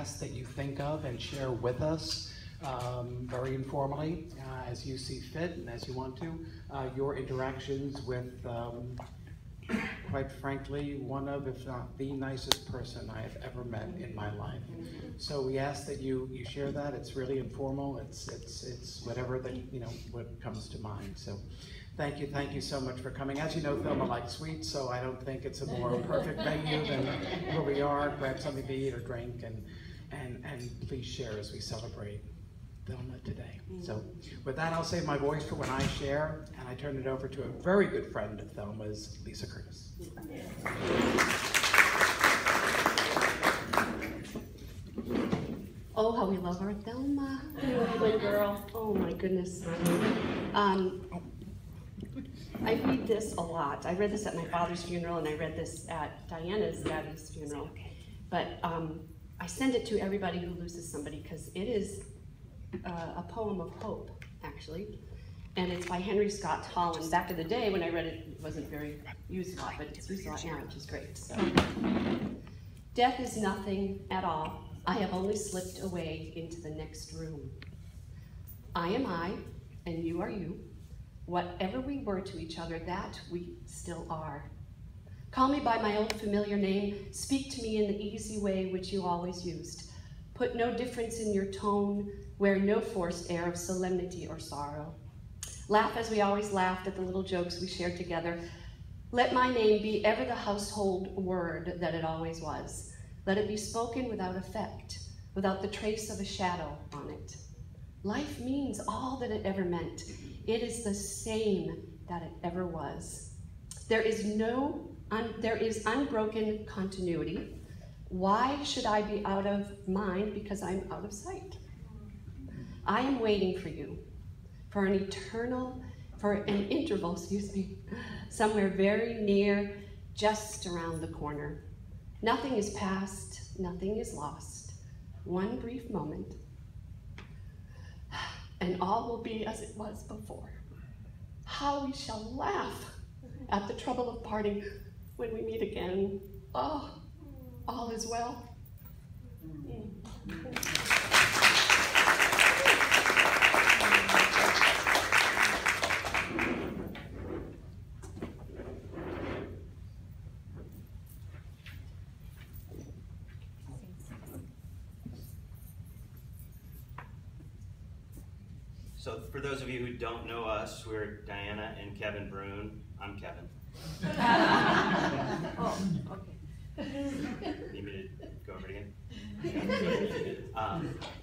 ask that you think of and share with us very informally as you see fit and as you want to, your interactions with, quite frankly, one of, if not the nicest person I have ever met in my life. So we ask that you share that. It's really informal. It's whatever that, what comes to mind. So thank you so much for coming. As you know, Thelma likes sweets, so I don't think it's a more perfect venue than where we are. Grab something to eat or drink, and please share as we celebrate Thelma today. So with that, I'll save my voice for when I share, and I turn it over to a very good friend of Thelma's, Lisa Curtis. Oh, how we love our Thelma. Good girl. Oh my goodness. I read this a lot. I read this at my father's funeral, and I read this at Diana's daddy's funeral. But I send it to everybody who loses somebody because it is a poem of hope, actually. And it's by Henry Scott Holland. Back in the day when I read it, it wasn't very used a lot, but it's used a lot now, which is great. So, death is nothing at all. I have only slipped away into the next room. I am I, and you are you. Whatever we were to each other, that we still are. Call me by my old familiar name. Speak to me in the easy way which you always used. Put no difference in your tone. Wear no forced air of solemnity or sorrow. Laugh as we always laughed at the little jokes we shared together. Let my name be ever the household word that it always was. Let it be spoken without effect, without the trace of a shadow on it. Life means all that it ever meant. It is the same that it ever was. There is unbroken continuity. Why should I be out of mind because I'm out of sight? I am waiting for you, for an interval, somewhere very near, just around the corner. Nothing is past, nothing is lost. One brief moment, and all will be as it was before. How we shall laugh at the trouble of parting when we meet again. Oh, all is well. So for those of you who don't know us, we're Diana and Kevin Brune. I'm Kevin. Oh, okay. Need me to go over it again?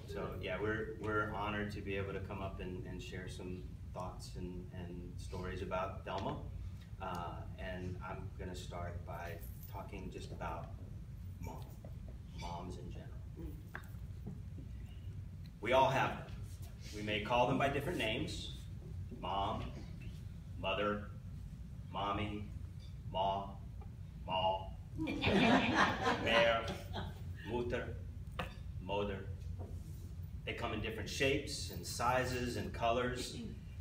So yeah, we're honored to be able to come up and share some thoughts and stories about Thelma. And I'm gonna start by talking just about moms in general. We all have them. We may call them by different names: mom, mother, mommy, ma, mère, mutter, moder. They come in different shapes and sizes and colors.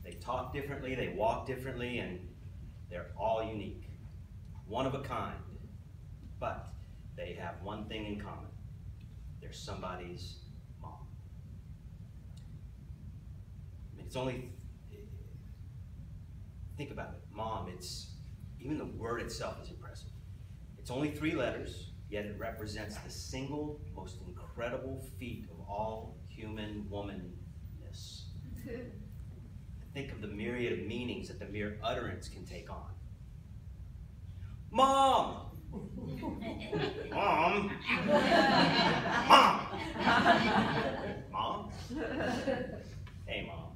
They talk differently, they walk differently, and they're all unique, one of a kind. But they have one thing in common: they're somebody's mom. I mean, it's only, think about it, mom, even the word itself is impressive. It's only 3 letters, yet it represents the single most incredible feat of all human womanness. Think of the myriad of meanings that the mere utterance can take on. Mom! Mom! Mom! Mom? Hey, Mom.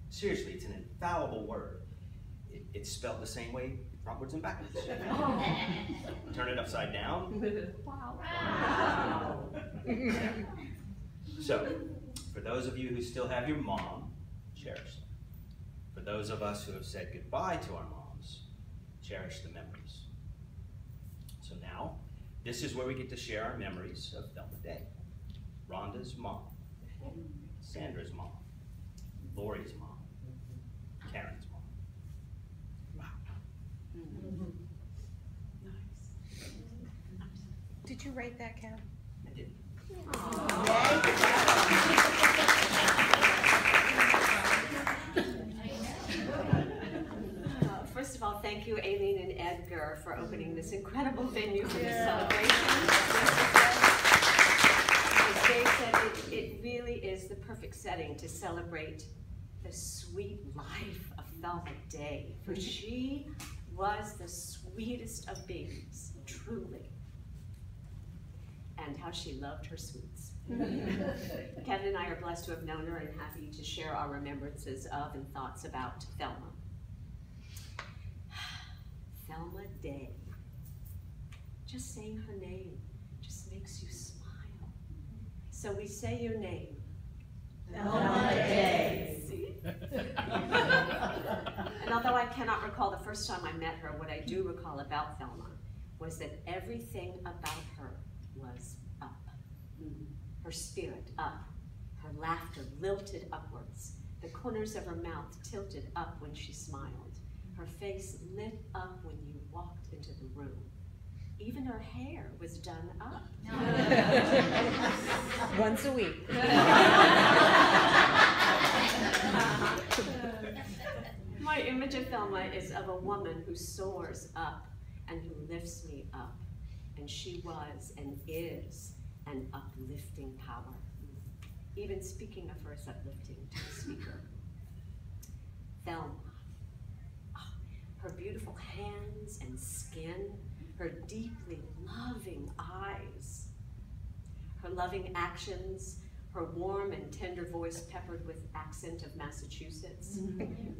Seriously, it's an infallible word. It's spelled the same way, frontwards and backwards. Turn it upside down. Wow. So, for those of you who still have your mom, cherish them. For those of us who have said goodbye to our moms, cherish the memories. So now, this is where we get to share our memories of Thelma Day. Rhonda's mom, Sandra's mom, Lori's mom, Karen's mom. Nice. Did you write that, Kat? I did. setting to celebrate the sweet life of Thelma Day, for she was the sweetest of beings, truly. And how she loved her sweets. Kevin and I are blessed to have known her and happy to share our remembrances of and thoughts about Thelma. Thelma Day. Just saying her name just makes you smile. So we say your name. Thelma Day. See? And although I cannot recall the first time I met her, what I do recall about Thelma was that everything about her was up. Her spirit up. Her laughter lilted upwards. The corners of her mouth tilted up when she smiled. Her face lit up when you walked into the room. Even her hair was done up. Once a week. My image of Thelma is of a woman who soars up and who lifts me up. And she was and is an uplifting power. Even speaking of her is uplifting to the speaker. Thelma. Oh, her beautiful hands and skin, her deeply loving eyes, her loving actions, her warm and tender voice peppered with accent of Massachusetts,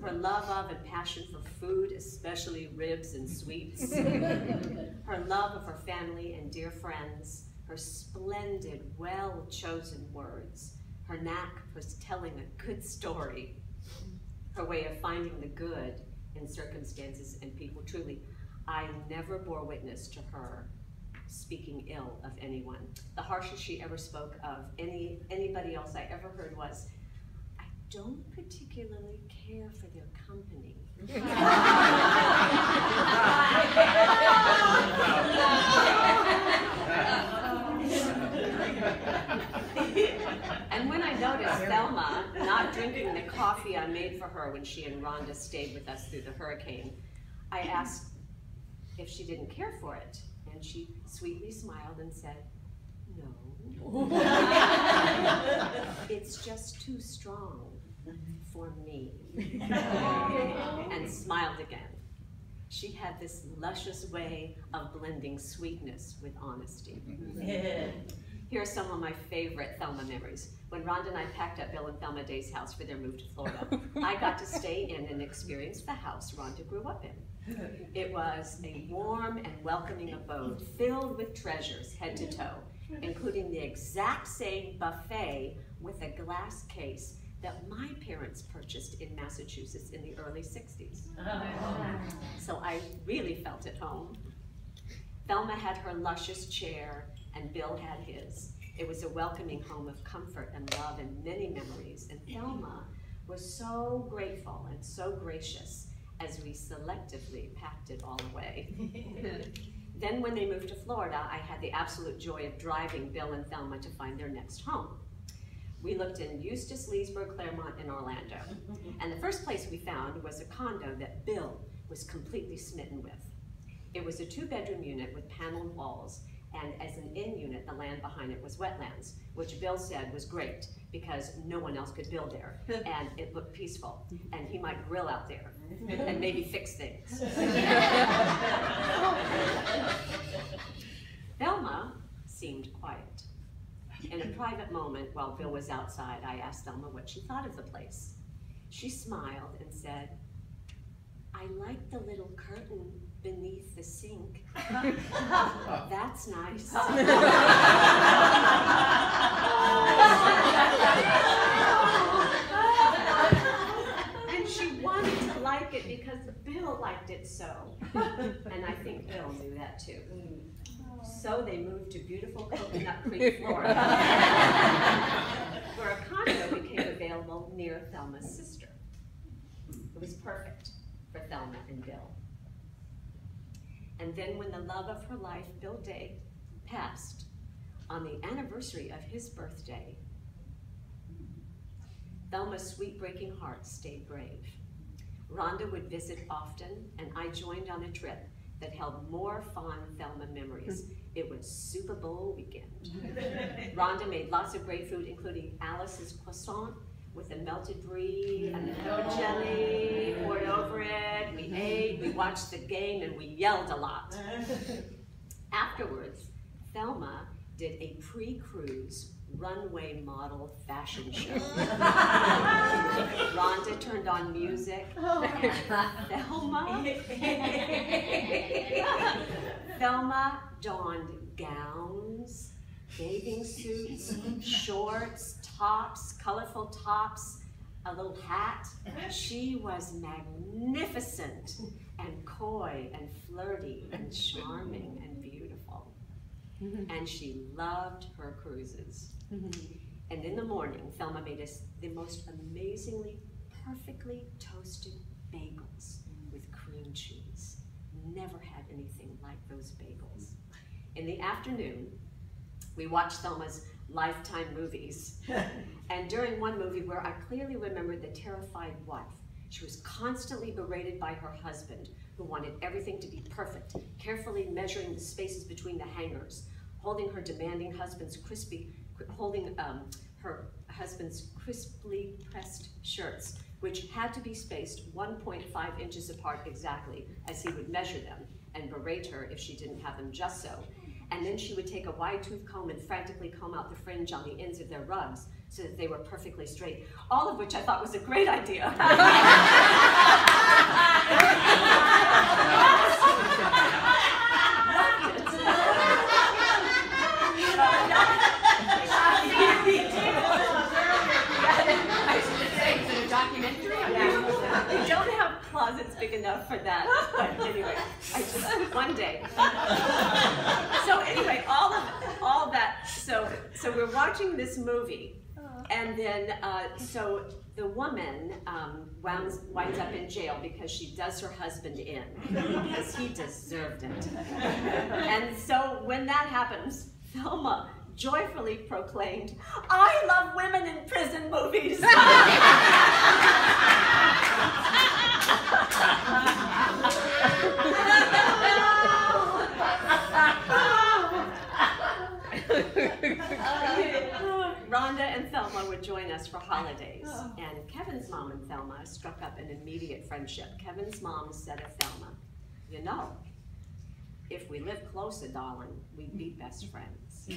her love of and passion for food, especially ribs and sweets, her love of her family and dear friends, her splendid, well-chosen words, her knack for telling a good story, her way of finding the good in circumstances and people. Truly, I never bore witness to her speaking ill of anyone. The harshest she ever spoke of anybody else I ever heard was, "I don't particularly care for their company." And when I noticed Thelma not drinking the coffee I made for her when she and Rhonda stayed with us through the hurricane, I asked if she didn't care for it. And she sweetly smiled and said, "No." "It's just too strong for me." And smiled again. She had this luscious way of blending sweetness with honesty. Here are some of my favorite Thelma memories. When Rhonda and I packed up Bill and Thelma Day's house for their move to Florida, I got to stay in and experience the house Rhonda grew up in. It was a warm and welcoming abode filled with treasures head to toe, including the exact same buffet with a glass case that my parents purchased in Massachusetts in the early 60s. So I really felt at home. Thelma had her luscious chair and Bill had his. It was a welcoming home of comfort and love and many memories. And Thelma was so grateful and so gracious as we selectively packed it all away. Then when they moved to Florida, I had the absolute joy of driving Bill and Thelma to find their next home. We looked in Eustis, Leesburg, Claremont, and Orlando. And the first place we found was a condo that Bill was completely smitten with. It was a 2-bedroom unit with paneled walls, and as an in unit, the land behind it was wetlands, which Bill said was great because no one else could build there, and it looked peaceful, and he might grill out there and maybe fix things. Thelma seemed quiet. In a private moment while Bill was outside, I asked Thelma what she thought of the place. She smiled and said, "I like the little curtain beneath the sink. That's nice." And she wanted to like it because Bill liked it so. And I think Bill knew that too. So they moved to beautiful Coconut Creek, Florida, where a condo became available near Thelma's sister. It was perfect for Thelma and Bill. And then when the love of her life, Bill Day, passed on the anniversary of his birthday, Thelma's sweet-breaking heart stayed brave. Rhonda would visit often, and I joined on a trip that held more fond Thelma memories. It was Super Bowl weekend. Rhonda made lots of great food, including Alice's croissant, with the melted brie and the goat jelly poured over it. We ate, we watched the game, and we yelled a lot. Afterwards, Thelma did a pre-cruise runway model fashion show. Rhonda turned on music. Thelma donned gowns, bathing suits, shorts, tops, colorful tops, a little hat. She was magnificent and coy and flirty and charming and beautiful. And she loved her cruises. And in the morning, Thelma made us the most amazingly, perfectly toasted bagels with cream cheese. Never had anything like those bagels. In the afternoon, we watched Thelma's Lifetime movies. And during one movie where I clearly remember the terrified wife, she was constantly berated by her husband, who wanted everything to be perfect, carefully measuring the spaces between the hangers, holding her demanding husband's her husband's crisply pressed shirts, which had to be spaced 1.5 inches apart exactly, as he would measure them and berate her if she didn't have them just so. And then she would take a wide tooth comb and frantically comb out the fringe on the ends of their rugs so that they were perfectly straight, all of which I thought was a great idea. We don't have closets big enough for that, but anyway, one day. So anyway, all that, so we're watching this movie, and then, so the woman winds up in jail because she does her husband in, because he deserved it. And so when that happens, Thelma joyfully proclaimed, "I love women in prison movies." Rhonda and Thelma would join us for holidays, and Kevin's mom and Thelma struck up an immediate friendship. Kevin's mom said of Thelma, "You know, if we live closer, darling, we'd be best friends."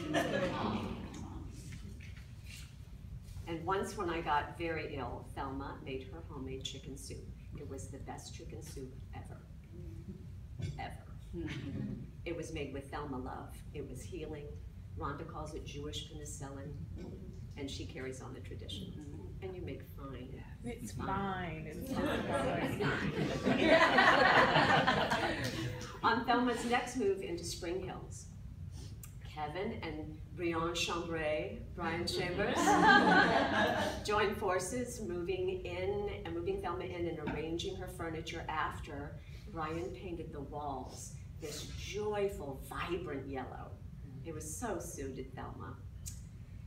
And once when I got very ill, Thelma made her homemade chicken soup. It was the best chicken soup ever. Ever. It was made with Thelma love. It was healing. Rhonda calls it Jewish penicillin, and she carries on the tradition. And you make fine. It's fine. It's On Thelma's next move into Spring Hills, Kevin and Brian Chambers, joined forces, moving Thelma in and arranging her furniture after Brian painted the walls this joyful, vibrant yellow. It was so suited Thelma.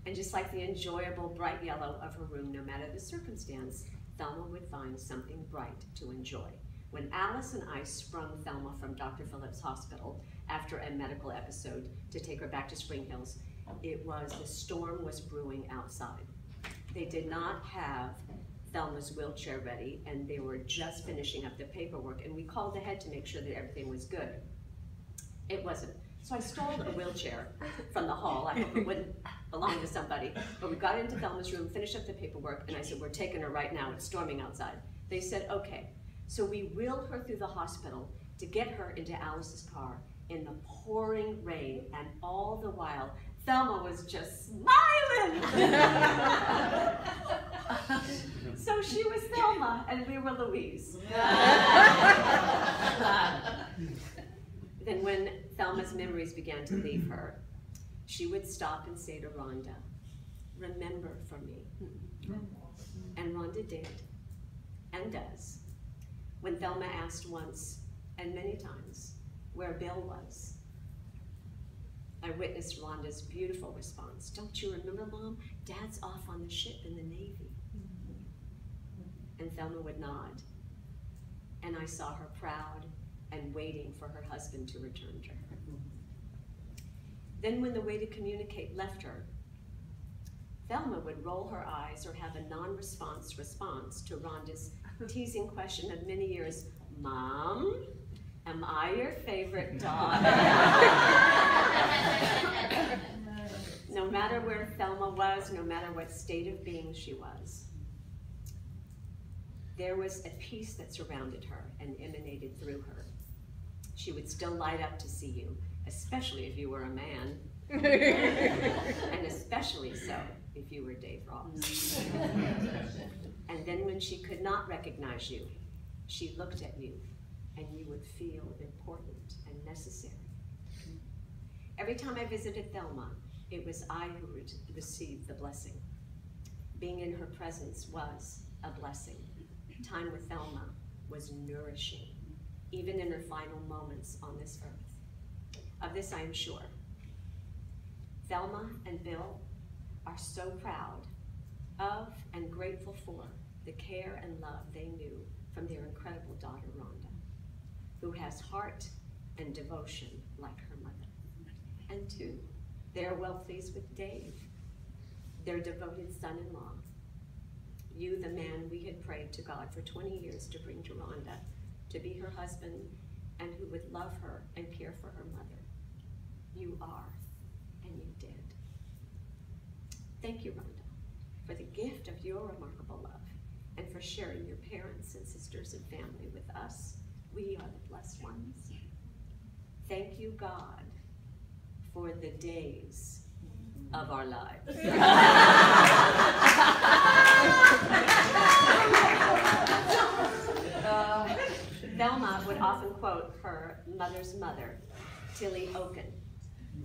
And just like the enjoyable bright yellow of her room, no matter the circumstance, Thelma would find something bright to enjoy. When Alice and I sprung Thelma from Dr. Phillips Hospital after a medical episode to take her back to Spring Hills, the storm was brewing outside. They did not have Thelma's wheelchair ready, and they were just finishing up the paperwork, and we called ahead to make sure that everything was good. It wasn't. So I stole a wheelchair from the hall. I hope it wouldn't belong to somebody. But we got into Thelma's room, finished up the paperwork, and I said, "We're taking her right now. It's storming outside." They said, "Okay." So we wheeled her through the hospital to get her into Alice's car in the pouring rain, and all the while, Thelma was just smiling. So she was Thelma, and we were Louise. Then when Thelma's memories began to leave her, she would stop and say to Rhonda, "Remember for me." And Rhonda did, and does. When Thelma asked once, and many times, where Bill was, I witnessed Rhonda's beautiful response. "Don't you remember, Mom? Dad's off on the ship in the Navy." And Thelma would nod, and I saw her proud and waiting for her husband to return to her. Then when the way to communicate left her, Thelma would roll her eyes or have a non-response response to Rhonda's teasing question of many years, "Mom, am I your favorite dog?" No matter where Thelma was, no matter what state of being she was, there was a peace that surrounded her and emanated through her. She would still light up to see you, especially if you were a man, and especially so if you were Dave Ross. And then when she could not recognize you, she looked at you, and you would feel important and necessary. Every time I visited Thelma, it was I who received the blessing. Being in her presence was a blessing. Time with Thelma was nourishing, even in her final moments on this earth. Of this I am sure. Thelma and Bill are so proud of and grateful for the care and love they knew from their incredible daughter, Rhonda, who has heart and devotion like her mother. And two, they are well pleased with Dave, their devoted son-in-law. You, the man we had prayed to God for 20 years to bring to Rhonda, to be her husband, and who would love her and care for her mother. You are, and you did. Thank you, Rhonda, for the gift of your remarkable love, and for sharing your parents and sisters and family with us. We are the blessed ones. Thank you, God, for the days of our lives. Thelma would often quote her mother's mother, Tilly Oken,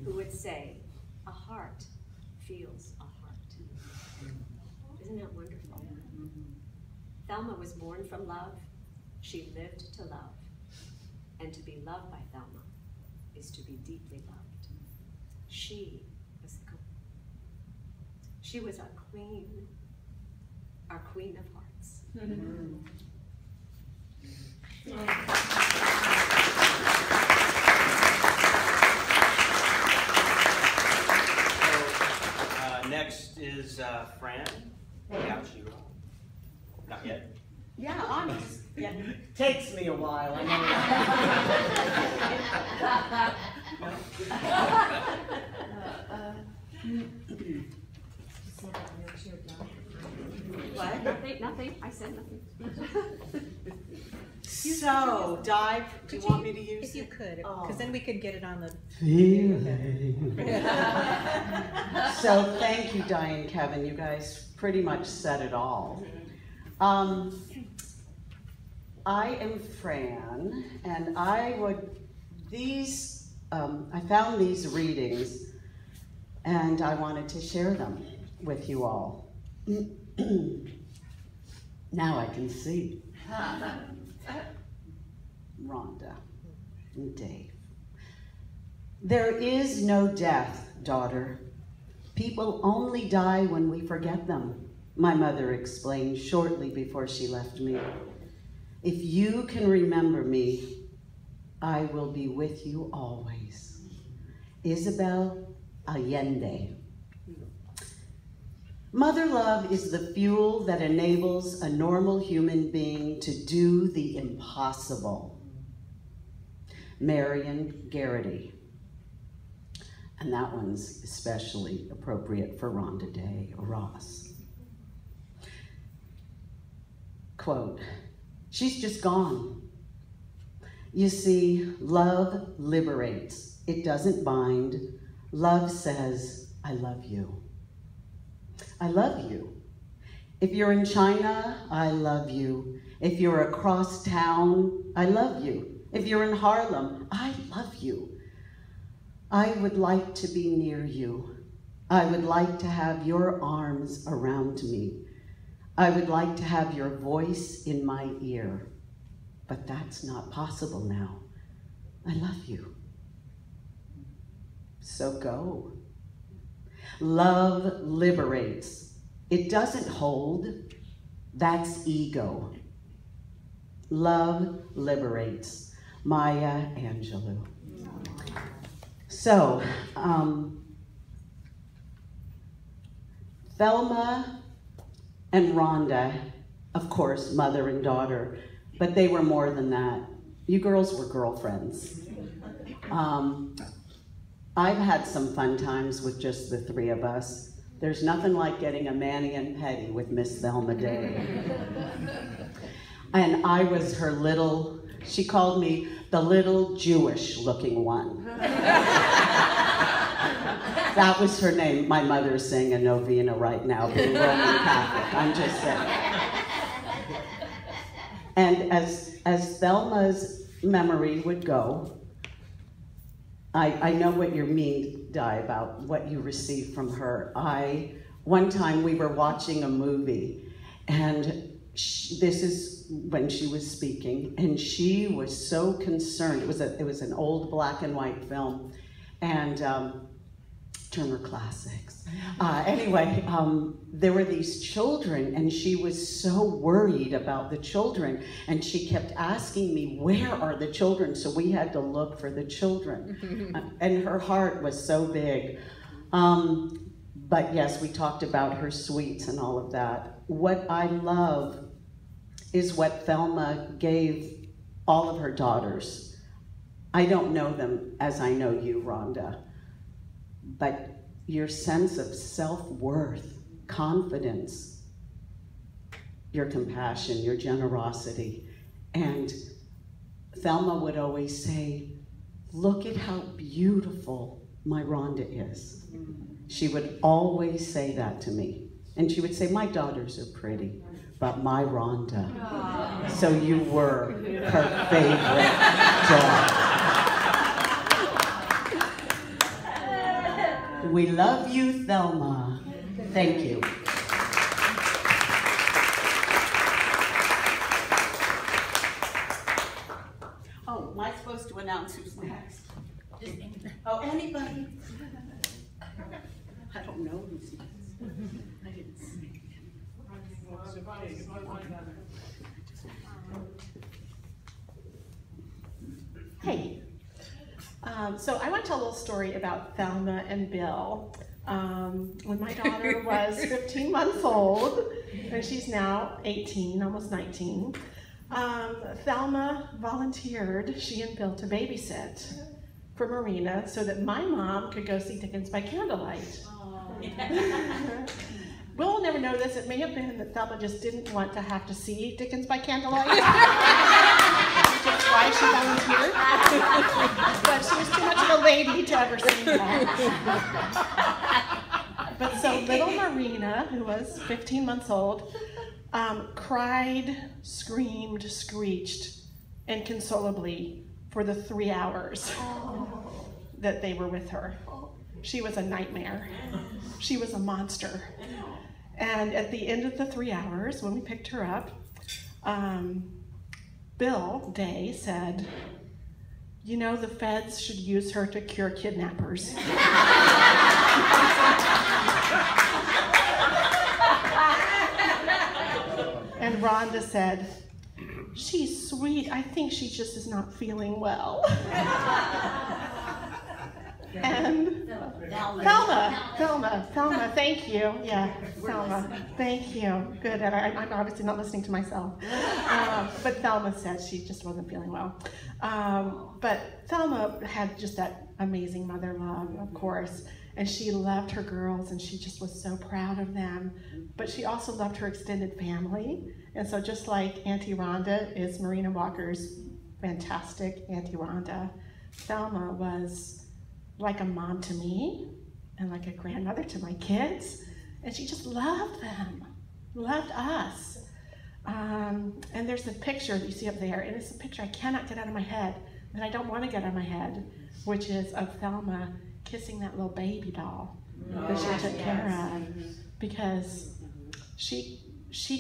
who would say, "A heart feels a heart." Isn't that wonderful? Thelma was born from love. She lived to love. And to be loved by Thelma is to be deeply loved. She was our queen of hearts. Next is Fran. Yeah, she will. Not yet. Yeah, honest. Yeah. Takes me a while, I know. What? Nothing. I said nothing. So, Di, do you want me to use If you it? could, because then we could get it on the... So thank you, Di and Kevin. You guys pretty much said it all. I am Fran, and I found these readings, and I wanted to share them with you all. Now I can see. Rhonda and Dave. There is no death, daughter. People only die when we forget them, my mother explained shortly before she left me. If you can remember me, I will be with you always. Isabel Allende. Mother love is the fuel that enables a normal human being to do the impossible. Marion Garrity. And that one's especially appropriate for Rhonda Day Ross. Quote, she's just gone. You see, love liberates. It doesn't bind. Love says, I love you. I love you. If you're in China, I love you. If you're across town, I love you. If you're in Harlem, I love you. I would like to be near you. I would like to have your arms around me. I would like to have your voice in my ear. But that's not possible now. I love you. So go. Love liberates. It doesn't hold. That's ego. Love liberates. Maya Angelou. So, Thelma and Rhonda, of course, mother and daughter, but they were more than that. You girls were girlfriends. I've had some fun times with just the three of us. There's nothing like getting a mani and pedi with Miss Thelma Day. And I was her little, she called me the little Jewish looking one. That was her name. My mother's saying a novena right now, being Roman Catholic, I'm just saying. And as Thelma's memory would go, I know what you mean, Di, about what you received from her. One time we were watching a movie, and this is when she was speaking, and she was so concerned. It was an old black and white film, and Turner Classics. Anyway, there were these children, and she was so worried about the children, and she kept asking me, where are the children? So we had to look for the children. And her heart was so big. But yes, we talked about her sweets and all of that. What I love is what Thelma gave all of her daughters. I don't know them as I know you, Rhonda, but your sense of self-worth, confidence, your compassion, your generosity. And Thelma would always say, look at how beautiful my Rhonda is. She would always say that to me. And she would say, my daughters are pretty, but my Rhonda. So you were her favorite daughter. We love you, Thelma. Thank you. Oh, am I supposed to announce who's next? Oh, anybody? I don't know who's next. I didn't see. Hey. So I want to tell a little story about Thelma and Bill. When my daughter was 15 months old, and she's now 18, almost 19, Thelma volunteered, she and Bill, to babysit for Marina so that my mom could go see Dickens by candlelight. We'll never know this. It may have been that Thelma just didn't want to have to see Dickens by candlelight. Which is why she volunteered. But she was too much of a lady to ever see that. But so little Marina, who was 15 months old, cried, screamed, screeched inconsolably for the 3 hours that they were with her. She was a nightmare. She was a monster. And at the end of the 3 hours, when we picked her up, Bill Day said, you know, the feds should use her to cure kidnappers. And Rhonda said, she's sweet. I think she just is not feeling well. And Thelma, thank you. Yeah, Thelma, thank you. Good, and I'm obviously not listening to myself. But Thelma said she just wasn't feeling well. But Thelma had just that amazing mother love, of course, and she loved her girls, and she just was so proud of them. But she also loved her extended family, and so just like Auntie Rhonda is Marina Walker's fantastic Auntie Rhonda, Thelma was like a mom to me and like a grandmother to my kids, and she just loved them, loved us. And there's a picture that you see up there, and it's a picture I cannot get out of my head, that I don't want to get out of my head, which is of Thelma kissing that little baby doll that she took care of, because she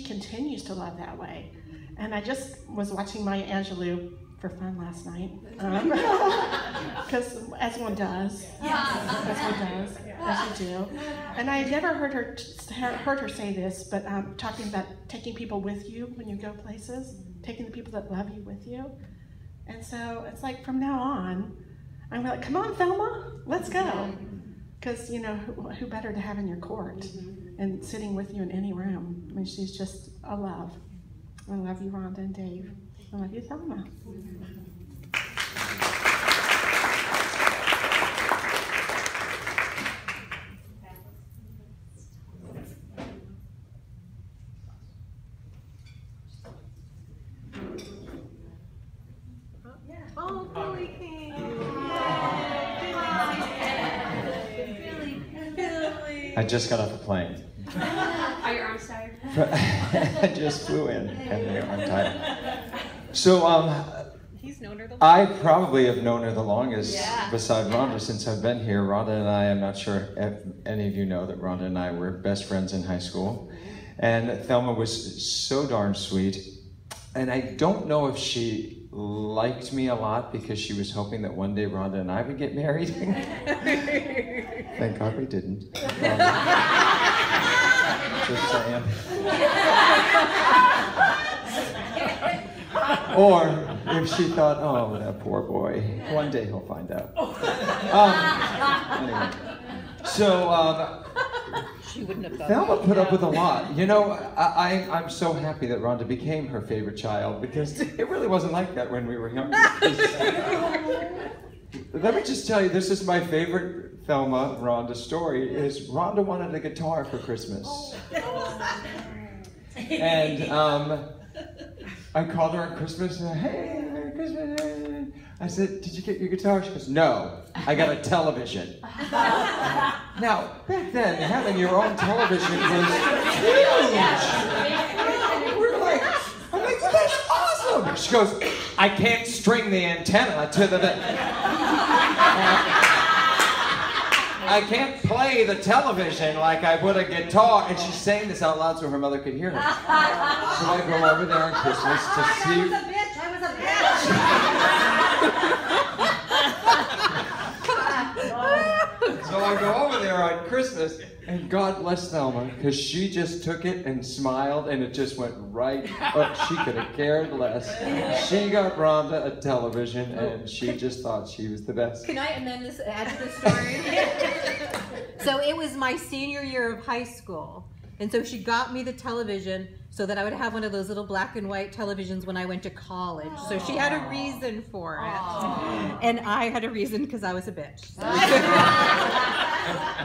continues to love that way. And I just was watching Maya Angelou for fun last night, because as one does, as you do. And I had never heard her say this, but talking about taking people with you when you go places, taking the people that love you with you. And so it's like from now on, I'm like, come on, Thelma, let's go. because, you know, who better to have in your court and sitting with you in any room? I mean, she's just a love. I love you, Rhonda and Dave. I love you, Thelma. Oh, Billy came. I just got off a plane. Are your arms tired? I just flew in, and I'm tired. So, He's known her the I probably have known her the longest, beside Rhonda, since I've been here. Rhonda and I, I'm not sure if any of you know that Rhonda and I were best friends in high school. And Thelma was so darn sweet. And I don't know if she liked me a lot because she was hoping that one day Rhonda and I would get married. Thank God we didn't. Just saying. Or if she thought, oh, that poor boy, one day he'll find out. Anyway, so She wouldn't have thought Thelma that. put up with a lot. You know, I'm so happy that Rhonda became her favorite child because it really wasn't like that when we were younger. Let me just tell you, this is my favorite Thelma Rhonda story, is Rhonda wanted a guitar for Christmas. And I called her on Christmas and hey, Merry Christmas. I said, did you get your guitar? She goes, no, I got a television. Now, back then, having your own television was huge. I'm like, that's awesome. She goes, I can't string the antenna to the... I can't play the television like I would a guitar. And she's saying this out loud so her mother could hear her. So I go over there on Christmas to see... I was a bitch. So I go over there on Christmas, and God bless Thelma, because she just took it and smiled, and it just went right up. She could have cared less. She got Rhonda a television, and she just thought she was the best. Can I amend this, add to the story? So it was my senior year of high school. And so she got me the television so that I would have one of those little black and white televisions when I went to college. So she had a reason for it. And I had a reason because I was a bitch. So.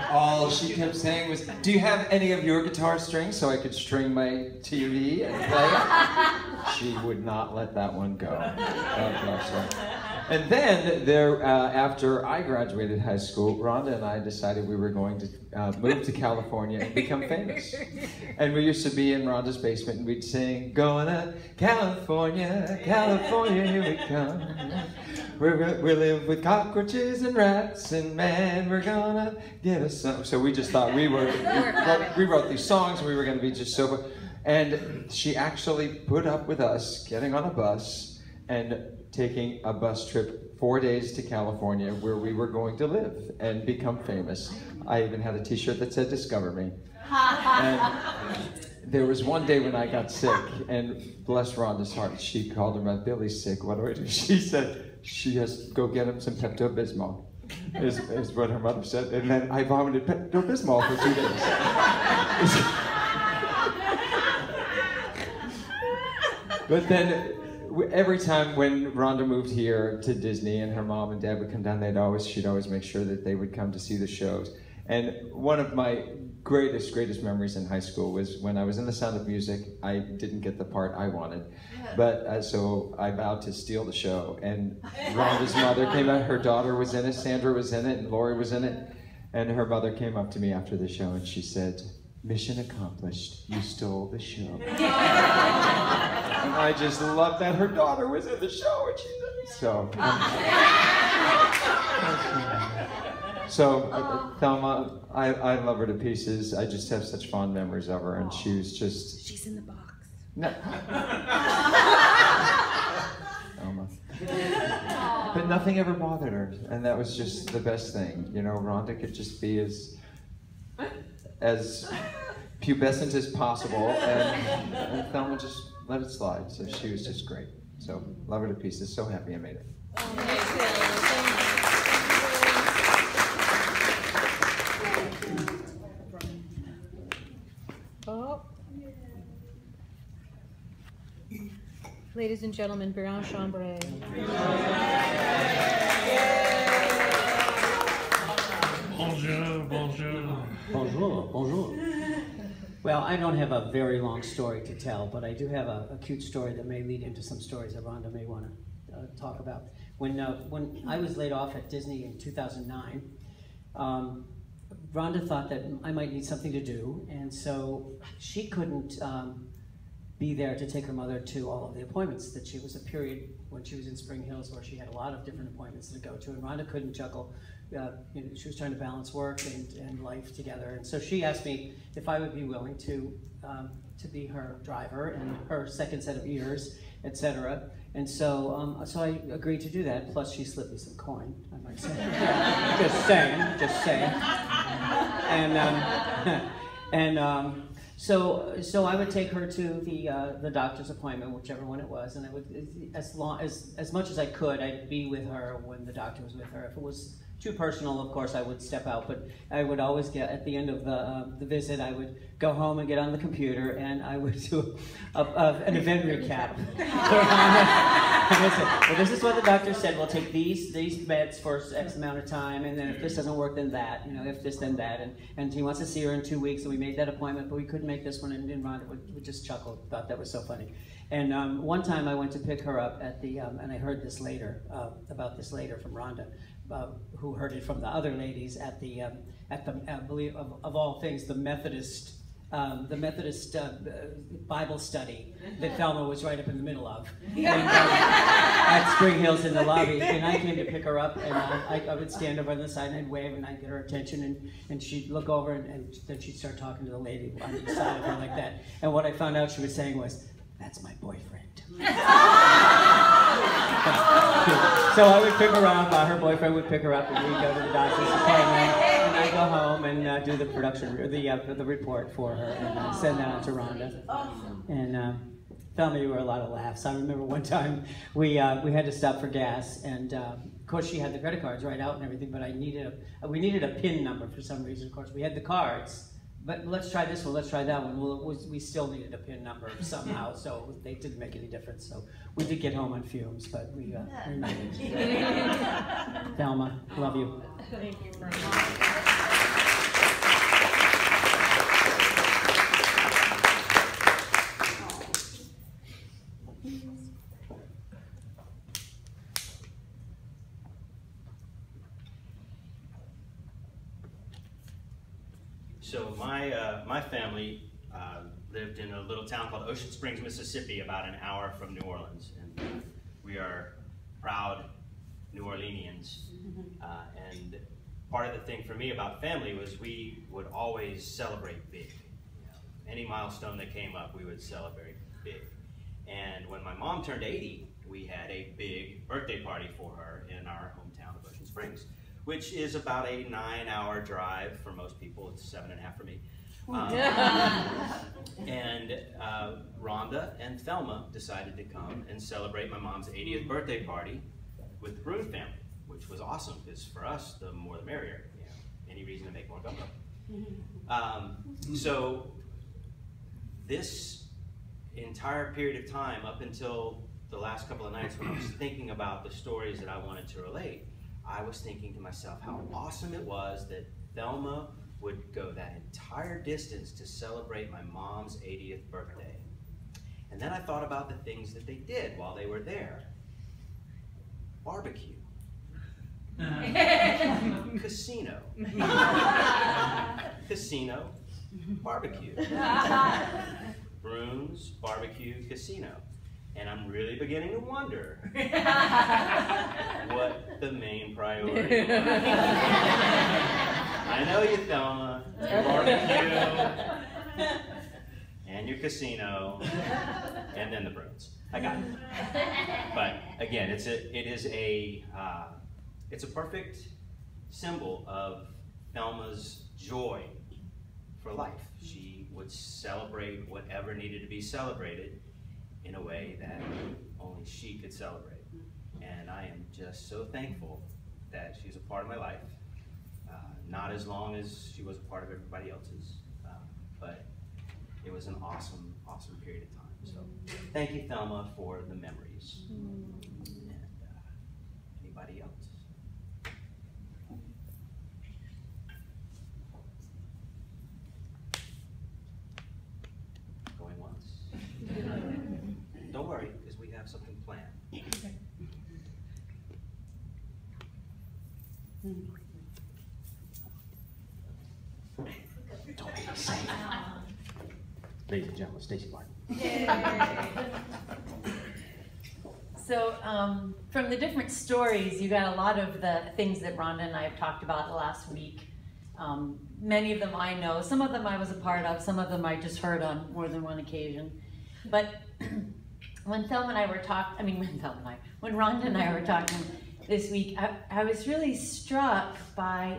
All she kept saying was, do you have any of your guitar strings so I could string my TV and play it? She would not let that one go. God bless her. And then, after I graduated high school, Rhonda and I decided we were going to move to California and become famous. And we used to be in Rhonda's basement and we'd sing, going to California, California, here we come. We live with cockroaches and rats, and man, we're gonna get us some. So we just thought we wrote these songs and we were gonna be just so. And she actually put up with us getting on a bus and taking a bus trip 4 days to California where we were going to live and become famous. I even had a t-shirt that said, discover me. And there was one day when I got sick, and bless Rhonda's heart, she called her mother, Billy's sick, what do I do? She said, she has to go get him some Pepto-Bismol, is what her mother said. And then I vomited Pepto-Bismol for 2 days. But then, every time when Rhonda moved here to Disney and her mom and dad would come down, she'd always make sure that they would come to see the shows. And one of my greatest memories in high school was when I was in The Sound of Music. I didn't get the part I wanted, but so I vowed to steal the show. And Rhonda's mother came out, her daughter was in it, Sandra was in it, and Lori was in it. And her mother came up to me after the show and she said, mission accomplished, you stole the show. And I just loved that her daughter was in the show, and she did. So Thelma, I love her to pieces. I just have such fond memories of her, and she was just... She's in the box. No. Thelma. But nothing ever bothered her, and that was just the best thing. You know, Rhonda could just be as pubescent as possible, and Thelma just let it slide. So she was just great. So love her to pieces. So happy I made it. Oh. Ladies and gentlemen, Brian Chambray. Bonjour, bonjour. Bonjour, bonjour. Well, I don't have a very long story to tell, but I do have a cute story that may lead into some stories that Rhonda may want to talk about. When I was laid off at Disney in 2009, Rhonda thought that I might need something to do, and so she couldn't be there to take her mother to all of the appointments. That she was a period when she was in Spring Hills where she had a lot of different appointments to go to, and Rhonda couldn't juggle. She was trying to balance work and life together, and so she asked me if I would be willing to be her driver and her second set of ears, etc. And so I agreed to do that. Plus, she slipped me some coin, I might say. just saying. So I would take her to the doctor's appointment, whichever one it was, and I would, as much as I could, I'd be with her when the doctor was with her. If it was too personal, of course, I would step out, but I would always get, at the end of the visit, I would go home and get on the computer, and I would do an event recap. Well, this is what the doctor said. We'll take these meds for X amount of time, and then if this doesn't work, then that. If this, then that. And he wants to see her in 2 weeks, and we made that appointment, but we couldn't make this one. And Rhonda would just chuckle, thought that was so funny. And one time I went to pick her up at the, and I heard this later, about this later from Rhonda, who heard it from the other ladies at the I believe of all things, the Methodist Bible study that Thelma was right up in the middle of, and, at Spring Hills in the lobby. And I came to pick her up, and I would stand over on the side and I'd wave and I'd get her attention, and she'd look over and then she'd start talking to the lady on the side of her like that. And what I found out she was saying was, "That's my boyfriend." So I would pick her up, her boyfriend would pick her up, and we'd go to the doctor's appointment, and I'd go home and do the production, the report for her, and send that out to Rhonda. And Thelma, you were a lot of laughs. I remember one time we had to stop for gas, and of course she had the credit cards right out and everything, but we needed a PIN number for some reason. Of course, we had the cards. But let's try this one, let's try that one. Well, we still needed a PIN number somehow, so they didn't make any difference. So we did get home on fumes, but we made it. Thelma, love you. Thank you very much. So my family lived in a little town called Ocean Springs, Mississippi, about an hour from New Orleans, and we are proud New Orleanians. And part of the thing for me about family was we would always celebrate big. Any milestone that came up, we would celebrate big. And when my mom turned 80, we had a big birthday party for her in our hometown of Ocean Springs, which is about a 9-hour drive for most people. It's 7.5 for me. And Rhonda and Thelma decided to come and celebrate my mom's 80th birthday party with the Brune family, which was awesome, because for us, the more the merrier. Any reason to make more gumbo. So this entire period of time, up until the last couple of nights when I was thinking about the stories that I wanted to relate, I was thinking to myself how awesome it was that Thelma would go that entire distance to celebrate my mom's 80th birthday. And then I thought about the things that they did while they were there. Barbecue. Casino. Casino. Barbecue. Brune's, barbecue, casino. And I'm really beginning to wonder what the main priority was. I know you, Thelma, your barbecue, and your casino, and then the Brunes. I got it. But again, it's a perfect symbol of Thelma's joy for life. She would celebrate whatever needed to be celebrated in a way that only she could celebrate. And I am just so thankful that she's a part of my life. Not as long as she was a part of everybody else's, but was an awesome, awesome period of time. So thank you, Thelma, for the memories. And anybody else? Going once? Don't worry, because we have something planned. Don't make us say it. Ladies and gentlemen, Stacy Martin. So from the different stories, you got a lot of the things that Rhonda and I have talked about the last week. Many of them I know, some of them I was a part of, some of them I just heard on more than one occasion. But when Thelma and I were talking, when Rhonda and I were talking this week, I was really struck by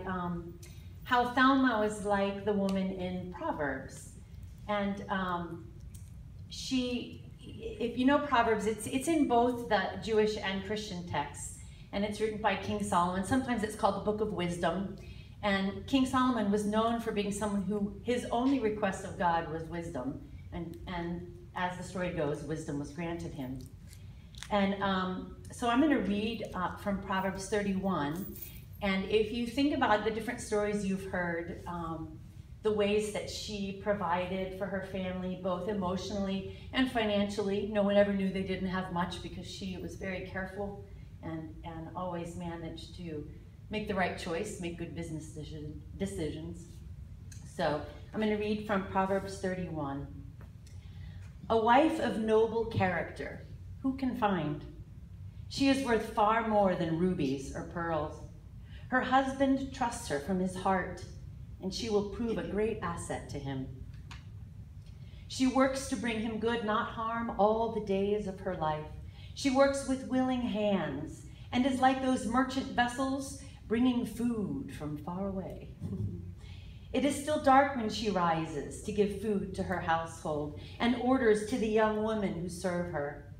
how Thelma was like the woman in Proverbs. And if you know Proverbs, it's in both the Jewish and Christian texts, and it's written by King Solomon. Sometimes it's called the Book of Wisdom. And King Solomon was known for being someone who, his only request of God was wisdom. And as the story goes, wisdom was granted him. And so I'm going to read from Proverbs 31. And if you think about the different stories you've heard, the ways that she provided for her family, both emotionally and financially. No one ever knew they didn't have much because she was very careful and always managed to make the right choice, make good business decisions. So I'm going to read from Proverbs 31. A wife of noble character, who can find? She is worth far more than rubies or pearls. Her husband trusts her from his heart, and she will prove a great asset to him. She works to bring him good, not harm, all the days of her life. She works with willing hands and is like those merchant vessels bringing food from far away. It is still dark when she rises to give food to her household and orders to the young women who serve her.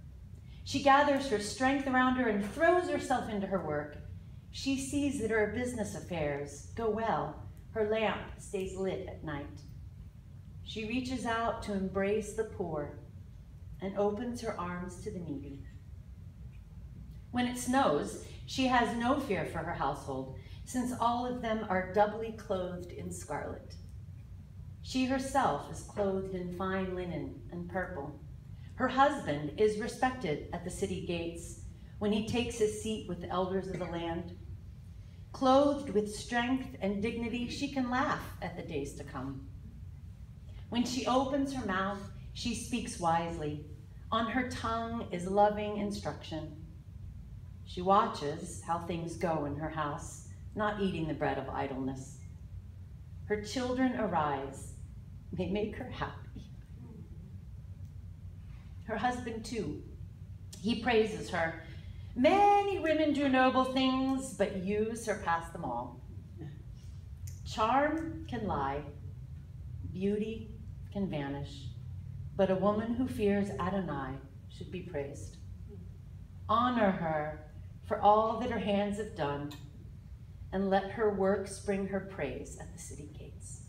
She gathers her strength around her and throws herself into her work. She sees that her business affairs go well. Her lamp stays lit at night. She reaches out to embrace the poor and opens her arms to the needy. When it snows, she has no fear for her household, since all of them are doubly clothed in scarlet. She herself is clothed in fine linen and purple. Her husband is respected at the city gates when he takes his seat with the elders of the land. Clothed with strength and dignity, she can laugh at the days to come. When she opens her mouth, she speaks wisely. On her tongue is loving instruction. She watches how things go in her house, not eating the bread of idleness. Her children arise. They make her happy. Her husband, too, he praises her. Many women do noble things, but you surpass them all. Charm can lie, beauty can vanish, but a woman who fears Adonai should be praised. Honor her for all that her hands have done, and let her works bring her praise at the city gates.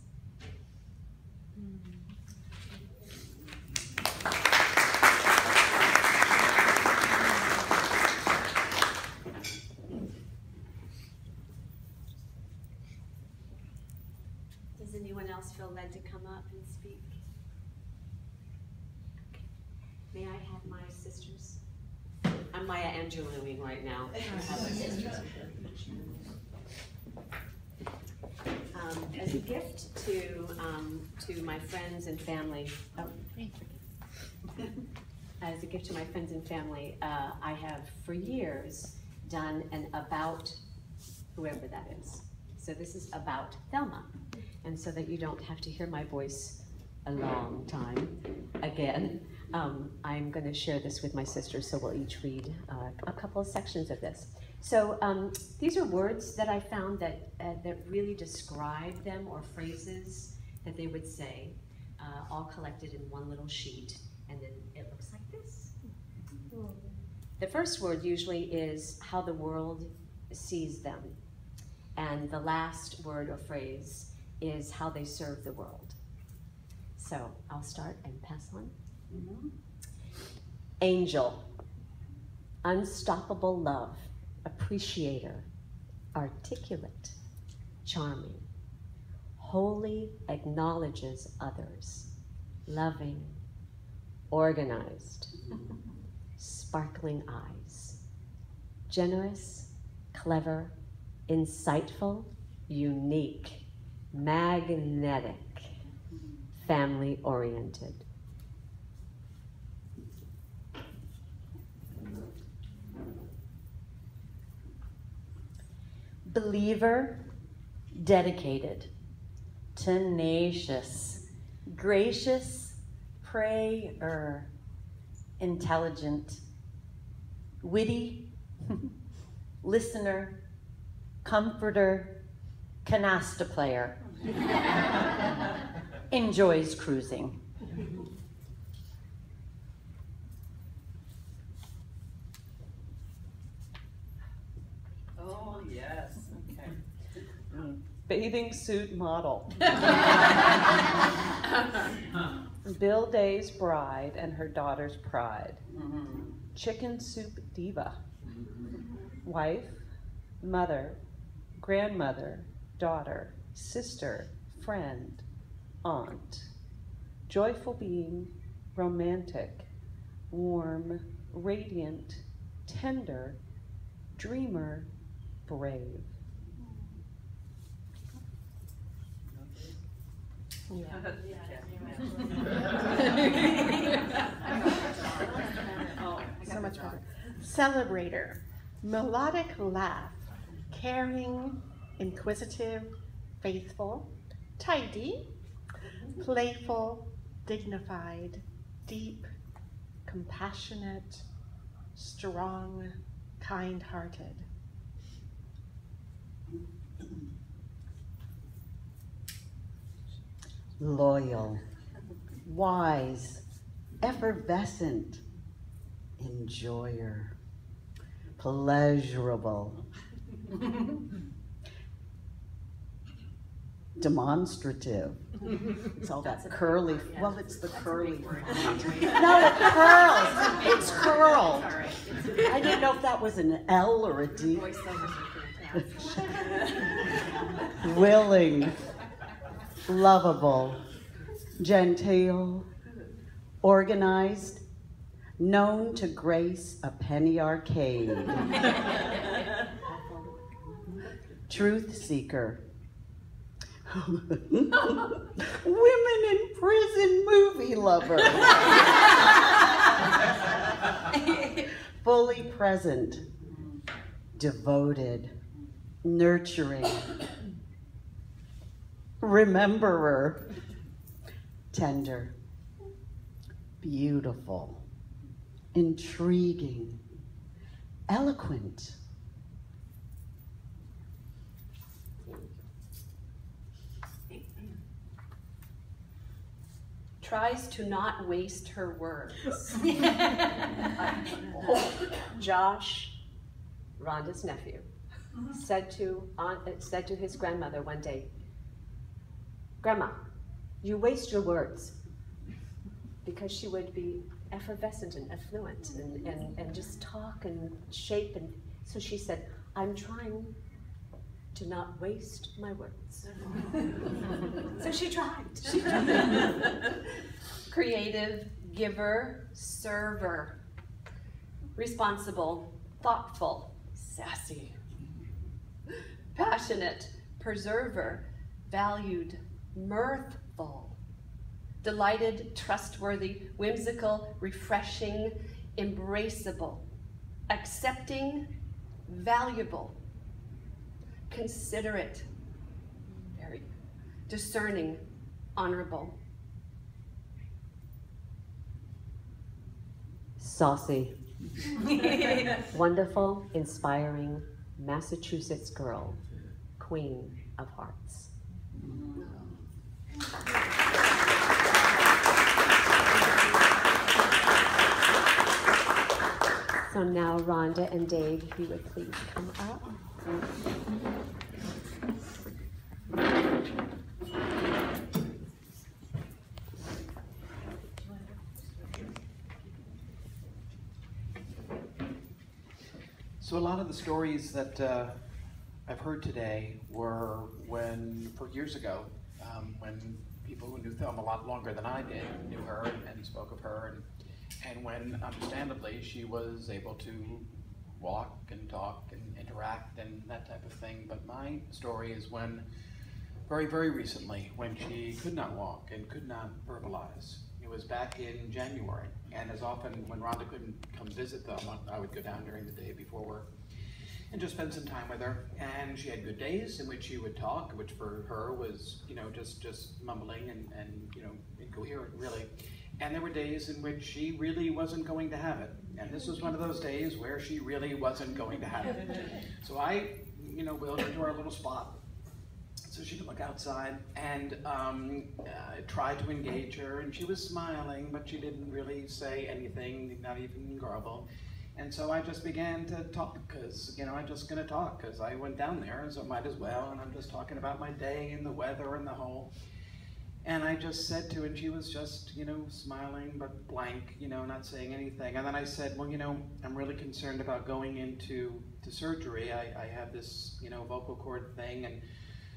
Does anyone else feel led to come up and speak? May I have my sisters? I'm Maya Angelouing right now. I have my sisters. As a gift to my friends and family, as a gift to my friends and family, I have for years done an about whoever that is. So this is about Thelma. And so that you don't have to hear my voice a long time again, I'm going to share this with my sisters, so we'll each read a couple of sections of this. So these are words that I found that really describe them, or phrases that they would say, all collected in one little sheet, and then it looks like this. The first word usually is how the world sees them, and the last word or phrase is how they serve the world. So I'll start and pass on. Angel, unstoppable love, appreciator, articulate, charming, wholly acknowledges others, loving, organized, sparkling eyes, generous, clever, insightful, unique, magnetic, family-oriented. Believer, dedicated, tenacious, gracious, prayer, intelligent, witty, listener, comforter, canasta player, enjoys cruising. Oh, yes, okay. Bathing suit model. Bill Day's bride and her daughter's pride. Chicken soup diva. Wife, mother, grandmother, daughter, sister, friend, aunt. Joyful being, romantic, warm, radiant, tender, dreamer, brave. Oh, so much better. Celebrator, melodic laugh, caring, inquisitive, faithful, tidy, playful, dignified, deep, compassionate, strong, kind-hearted. Loyal, wise, effervescent, enjoyer, pleasurable, demonstrative. It's all that curly, well, it's the curly. No, it curls. It's curl. I didn't know if that was an L or a D. Willing, lovable, genteel, organized, known to grace a penny arcade. Truth seeker. Women in prison movie lover. Fully present, devoted, nurturing, rememberer, tender, beautiful, intriguing, eloquent. Tries to not waste her words. Josh, Rhonda's nephew, said to his grandmother one day, "Grandma, you waste your words," because she would be effervescent and affluent and just talk and shape. And so she said, "I'm trying to not waste my words." So she tried. Creative, giver, server, responsible, thoughtful, sassy, passionate, preserver, valued, mirthful, delighted, trustworthy, whimsical, refreshing, embraceable, accepting, valuable, considerate, very discerning, honorable. Saucy, wonderful, inspiring, Massachusetts girl, queen of hearts. So now Rhonda and Dave, if you would please come up. So a lot of the stories that I've heard today were for years ago, when people who knew Thelma a lot longer than I did knew her and spoke of her, and when, understandably, she was able to walk and talk and interact and that type of thing. But my story is when, very, very recently, when she could not walk and could not verbalize. It was back in January, and as often when Rhonda couldn't come visit Thelma, I would go down during the day before work and just spend some time with her. And she had good days in which she would talk, which for her was, just mumbling and incoherent, really. And there were days in which she really wasn't going to have it. And this was one of those days where she really wasn't going to have it. So I, wheeled her to our little spot so she could look outside, and tried to engage her, and she was smiling, but she didn't really say anything, not even garble. And so I just began to talk, because, I'm just going to talk, because I went down there, so might as well, and I'm just talking about my day and the weather and the whole. And I just said to her, and she was just, smiling, but blank, not saying anything. And then I said, well, I'm really concerned about going into surgery. I have this, vocal cord thing, and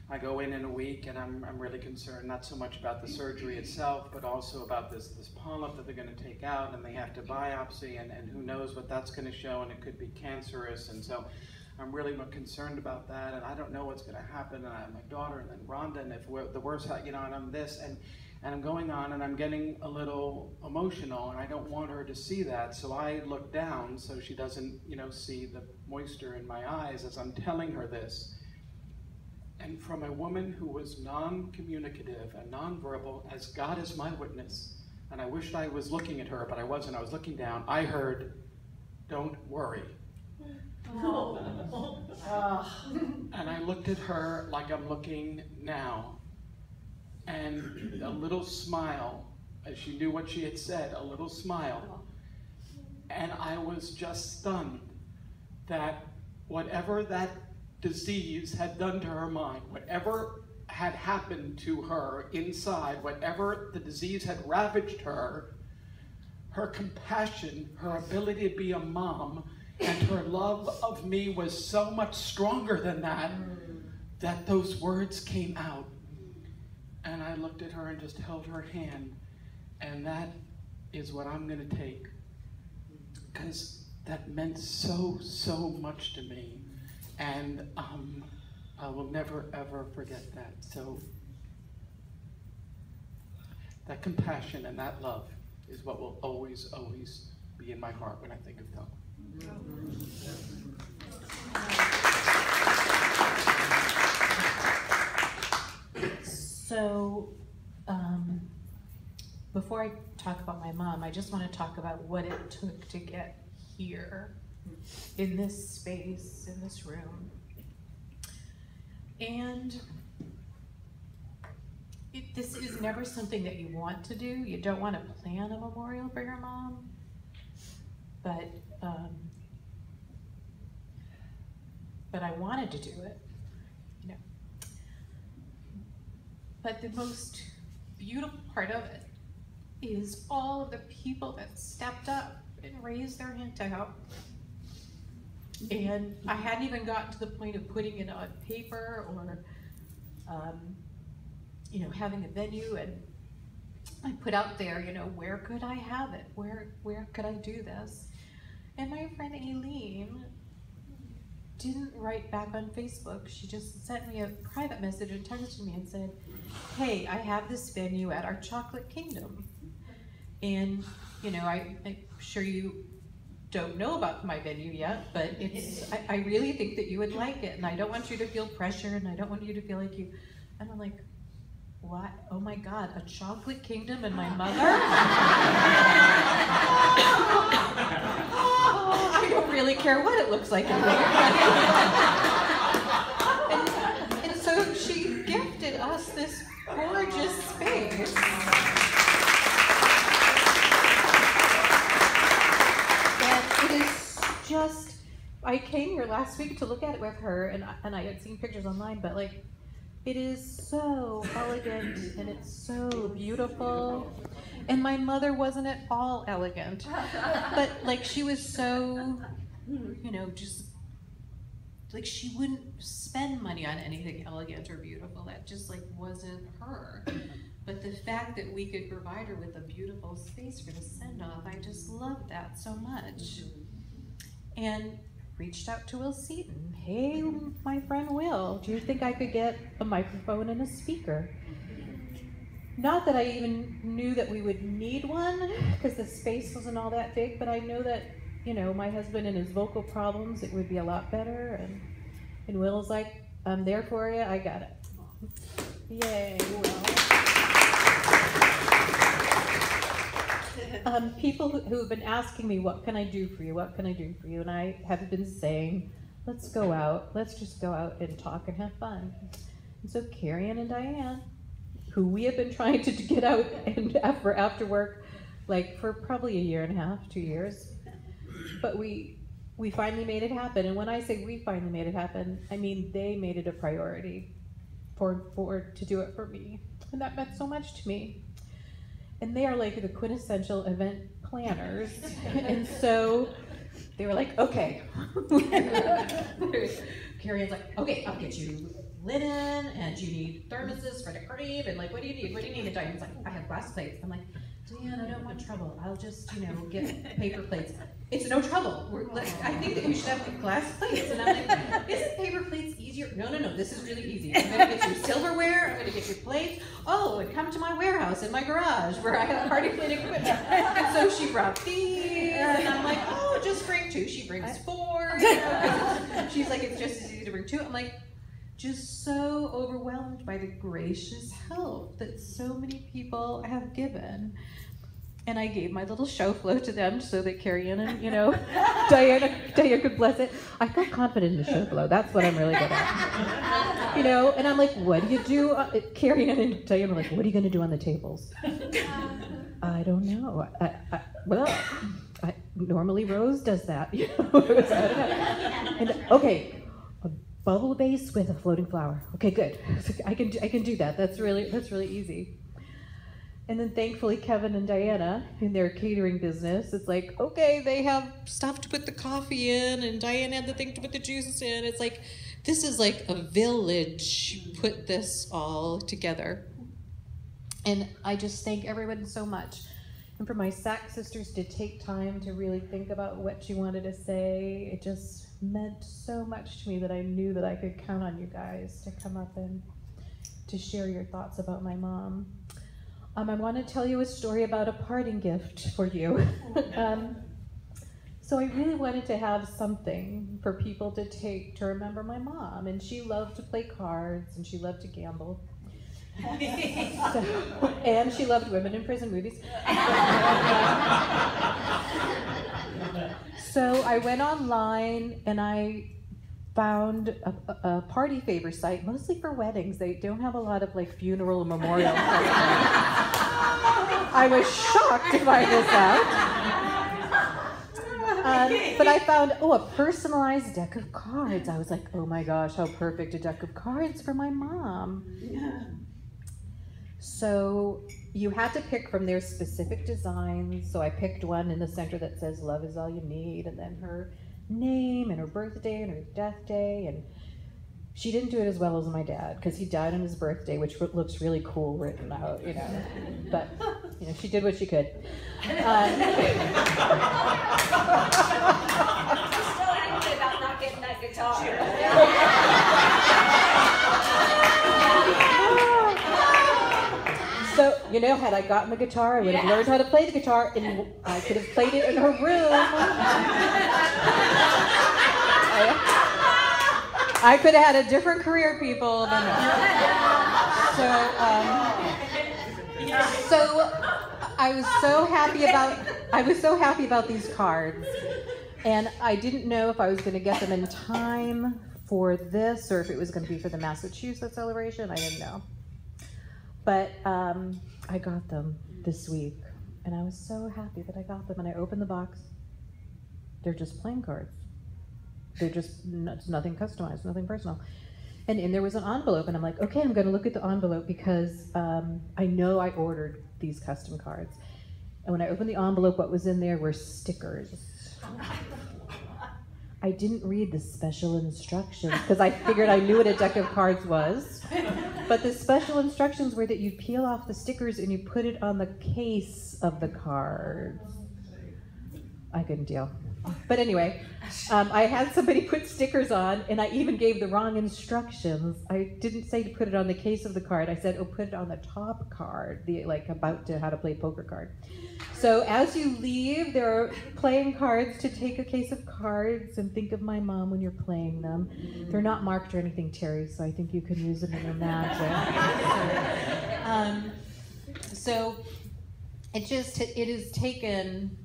I go in a week, and I'm really concerned, not so much about the surgery itself, but also about this polyp that they're going to take out, and they have to biopsy, and who knows what that's going to show, and it could be cancerous. And so I'm really concerned about that, and I don't know what's going to happen, and I have my daughter, and then Rhonda, and if the worst, and I'm this, and I'm going on, and I'm getting a little emotional, and I don't want her to see that, so I look down so she doesn't, see the moisture in my eyes as I'm telling her this. And from a woman who was non-communicative and non-verbal, as God is my witness, and I wished I was looking at her, but I wasn't, I was looking down, I heard, "Don't worry." Oh. And I looked at her like I'm looking now, and a little smile, as she knew what she had said, a little smile. And I was just stunned that whatever that disease had done to her mind, whatever had happened to her inside, whatever the disease had ravaged her, her compassion, her ability to be a mom, and her love of me was so much stronger than that, that those words came out. And I looked at her and just held her hand, and that is what I'm going to take, because that meant so, so much to me. And I will never, ever forget that. So that compassion and that love is what will always, always be in my heart when I think of Thelma. So, before I talk about my mom, I just want to talk about what it took to get here, in this space, in this room. And this is never something that you want to do. You don't want to plan a memorial for your mom, but I wanted to do it, But the most beautiful part of it is all of the people that stepped up and raised their hand to help. And I hadn't even gotten to the point of putting it on paper or, having a venue. And I put out there, where could I have it? Where could I do this? And my friend Aileen didn't write back on Facebook. She just sent me a private message and texted me and said, hey, I have this venue at our Chocolate Kingdom. And, I'm sure you don't know about my venue yet, but I really think that you would like it, and I don't want you to feel pressure, and I don't want you to feel like you, and I'm like, what? Oh my God, a Chocolate Kingdom and my mother? I don't really care what it looks like in there. and so she gifted us this gorgeous space. Just, I came here last week to look at it with her, and I had seen pictures online, but it is so elegant, and it's so beautiful. And my mother wasn't at all elegant, but she was so, just like she wouldn't spend money on anything elegant or beautiful. That just like wasn't her. But the fact that we could provide her with a beautiful space for the send-off, I just loved that so much. And reached out to Will Seaton. Hey, my friend Will, do you think I could get a microphone and a speaker? Not that I even knew that we would need one, because the space wasn't all that big, but I know that, you know, my husband and his vocal problems, it would be a lot better. And Will's like, I'm there for you, I got it. Yay, Will. People who have been asking me, what can I do for you? What can I do for you? And I have been saying, let's go out. Let's just go out and talk and have fun. And so Carrie Ann and Diane, who we have been trying to get out and after work, like for probably a year and a half, 2 years. But we finally made it happen. And when I say we finally made it happen, I mean they made it a priority to do it for me. And that meant so much to me. And they are like the quintessential event planners. And so they were like, okay. Carrie Ann's like, okay, I'll get you linen, and you need thermoses for the cream, and like, what do you need? What do you need? And Diane's like, I have glass plates. I'm like, Diane, I don't want trouble. I'll just, you know, get paper plates. It's no trouble. I think that we should have glass plates. And I'm like, isn't paper plates easier? No, this is really easy. I'm gonna get you silverware, I'm gonna get you plates. Oh, and come to my warehouse in my garage where I have party plate equipment. And so she brought these, and I'm like, oh, just bring 2. She brings 4. You know, she's like, it's just as easy to bring 2. I'm like, just so overwhelmed by the gracious help that so many people have given. And I gave my little show flow to them so that Carrie Ann and, you know, Diane could bless it. I felt confident in the show flow. That's what I'm really good at. You know, and I'm like, what do you do? Carrie Ann and Diane were like, what are you going to do on the tables? I don't know. Normally Rose does that. You know? And, okay, a bubble base with a floating flower. Okay, good. I can do that. That's really easy. And then thankfully Kevin and Diana in their catering business, it's like, okay, they have stuff to put the coffee in, and Diane had the thing to put the juices in. It's like, this is like a village put this all together. And I just thank everyone so much. And for my Sac sisters to take time to really think about what she wanted to say, it just meant so much to me that I knew that I could count on you guys to come up and to share your thoughts about my mom. I want to tell you a story about a parting gift for you. So I really wanted to have something for people to take to remember my mom. And she loved to play cards, and she loved to gamble. And she loved women in prison movies. So I went online and I found a party favor site, mostly for weddings. They don't have a lot of like funeral and memorial. I was shocked to find this out. But I found, a personalized deck of cards. I was like, oh my gosh, how perfect a deck of cards for my mom. Yeah. So you had to pick from their specific designs. So I picked one in the center that says, love is all you need, and then her name and her birthday and her death day. And she didn't do it as well as my dad, because he died on his birthday, which looks really cool written out, you know. But, you know, she did what she could. She's still angry about not getting that guitar. So, you know, had I gotten the guitar, I would have learned how to play the guitar, and I could have played it in her room. I could have had a different career, people, than that. So I was so happy about these cards, and I didn't know if I was going to get them in time for this or if it was going to be for the Massachusetts celebration. I didn't know. But I got them this week, and I was so happy that I got them. And I opened the box. They're just playing cards. They're just nothing customized, nothing personal. And there was an envelope, and I'm like, okay, I'm going to look at the envelope because I know I ordered these custom cards. And when I opened the envelope, what was in there were stickers. I didn't read the special instructions because I figured I knew what a deck of cards was. But the special instructions were that you peel off the stickers and you put it on the case of the cards. I couldn't deal. But anyway, I had somebody put stickers on, and I even gave the wrong instructions. I didn't say to put it on the case of the card. I said, oh, put it on the top card, how to play poker card. So as you leave, there are playing cards to take a case of cards, and think of my mom when you're playing them. They're not marked or anything, Terry, so I think you can use them in your magic. So it has taken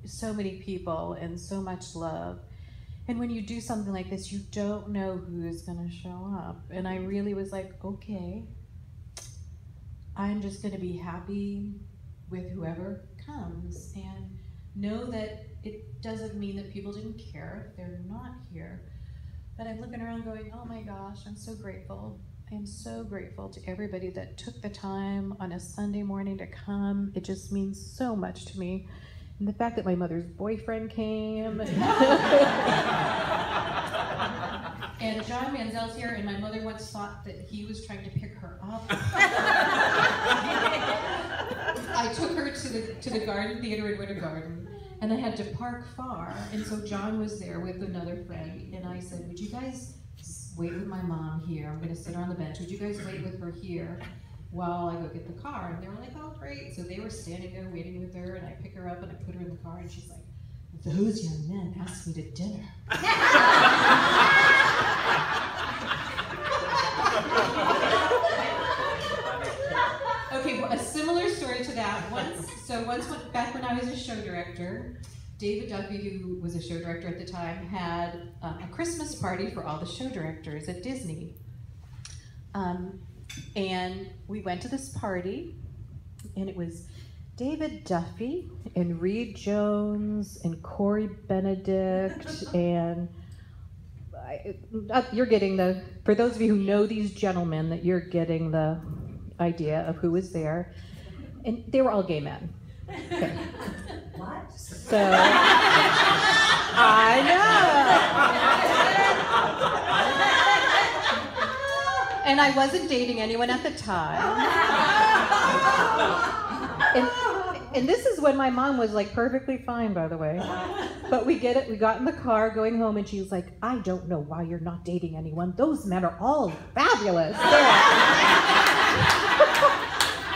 so many people and so much love. And when you do something like this, you don't know who's gonna show up. And I really was like, okay, I'm just gonna be happy with whoever comes and know that it doesn't mean that people didn't care if they're not here. But I'm looking around going, oh my gosh, I'm so grateful. I'm so grateful to everybody that took the time on a Sunday morning to come. It just means so much to me. And the fact that my mother's boyfriend came. And John Manziel's here, and my mother once thought that he was trying to pick her up. I took her to the Garden Theater in Winter Garden, and I had to park far, and so John was there with another friend, and I said, would you guys wait with my mom here? I'm gonna sit her on the bench. Would you guys wait with her here while I go get the car? And they were like, oh, great. So they were standing there waiting with her, and I pick her up and I put her in the car, and she's like, those young men asked me to dinner. Okay, well, a similar story to that. Once back when I was a show director, David Duffy, who was a show director at the time, had a Christmas party for all the show directors at Disney. And we went to this party, and it was David Duffy and Reed Jones and Corey Benedict and you're getting for those of you who know these gentlemen, that you're getting the idea of who was there. And they were all gay men. Okay. What? So, I know. And I wasn't dating anyone at the time. And this is when my mom was like perfectly fine, by the way. But we got in the car going home, and she was like, I don't know why you're not dating anyone. Those men are all fabulous.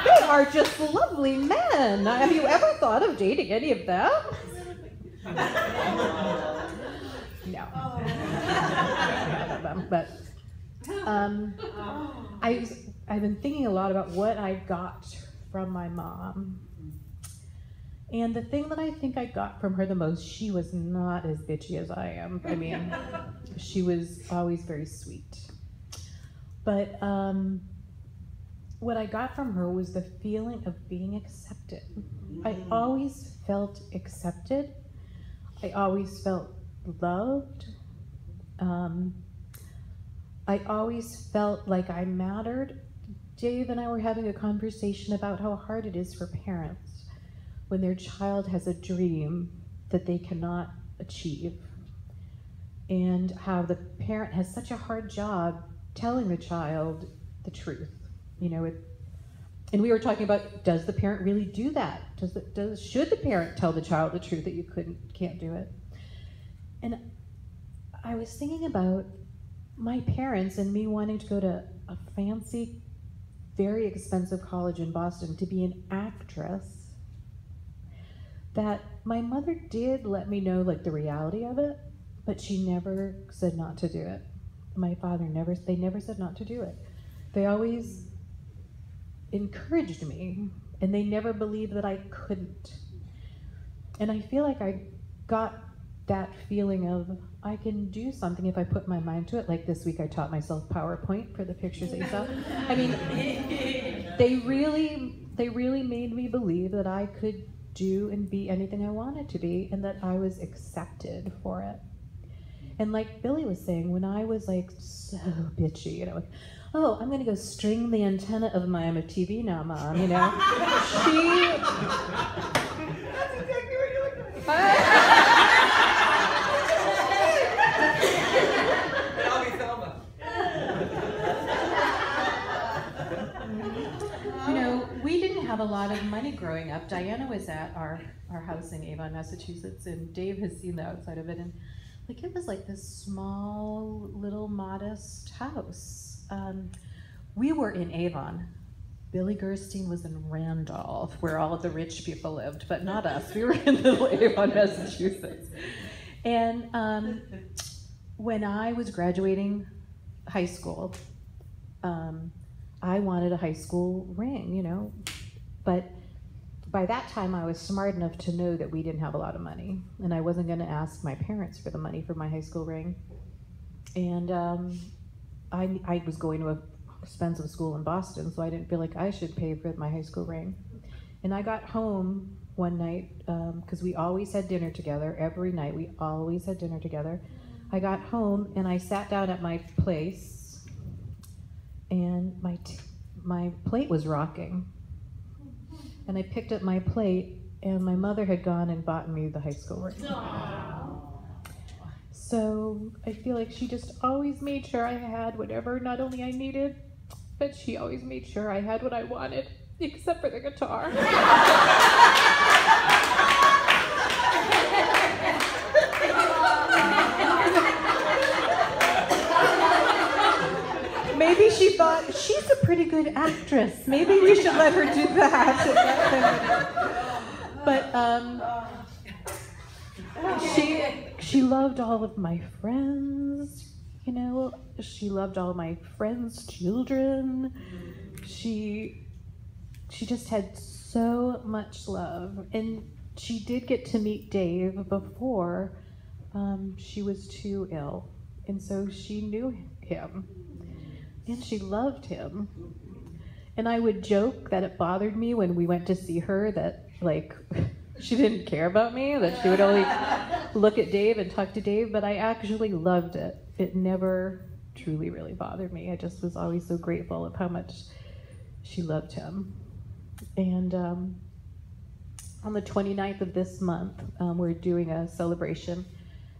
They are just lovely men. Have you ever thought of dating any of them? No. But I've been thinking a lot about what I got from my mom. And the thing that I think I got from her the most, she was not as bitchy as I am. I mean, she was always very sweet. But what I got from her was the feeling of being accepted. I always felt accepted. I always felt loved. I always felt like I mattered. Dave and I were having a conversation about how hard it is for parents when their child has a dream that they cannot achieve, and how the parent has such a hard job telling the child the truth. You know, and we were talking about, does the parent really do that? Should the parent tell the child the truth that you can't do it? And I was thinking about my parents and me wanting to go to a fancy, very expensive college in Boston to be an actress, that my mother did let me know like the reality of it, but she never said not to do it. My father they never said not to do it. They always encouraged me, and they never believed that I couldn't. And I feel like I got that feeling of, I can do something if I put my mind to it. Like this week I taught myself PowerPoint for the pictures that you saw. I mean, they really made me believe that I could do and be anything I wanted to be, and that I was accepted for it. And like Billy was saying, when I was like so bitchy, you know, like, oh, I'm gonna go string the antenna of my TV now, Mom, you know. That's exactly what you're looking at. growing up, Diana was at our house in Avon, Massachusetts, and Dave has seen the outside of it, and like it was like this small, little, modest house. We were in Avon. Billy Gerstein was in Randolph, where all of the rich people lived, but not us. We were in little Avon, Massachusetts. And when I was graduating high school, I wanted a high school ring, you know, but by that time I was smart enough to know that we didn't have a lot of money, and I wasn't going to ask my parents for the money for my high school ring. And I was going to a expensive school in Boston, so I didn't feel like I should pay for my high school ring. And I got home one night, because we always had dinner together, every night we always had dinner together. I got home and I sat down at my place, and my plate was rocking. And I picked up my plate, and my mother had gone and bought me the high school ring. So I feel like she just always made sure I had whatever not only I needed, but she always made sure I had what I wanted, except for the guitar. Maybe she thought, she's a pretty good actress. Maybe we should let her do that. But she loved all of my friends, you know. She loved all my friends' children. She just had so much love. And she did get to meet Dave before she was too ill. And so she knew him. And she loved him. And I would joke that it bothered me when we went to see her that, like, she didn't care about me, that she would only look at Dave and talk to Dave, but I actually loved it. It never truly really bothered me. I just was always so grateful of how much she loved him. And on the 29th of this month, we're doing a celebration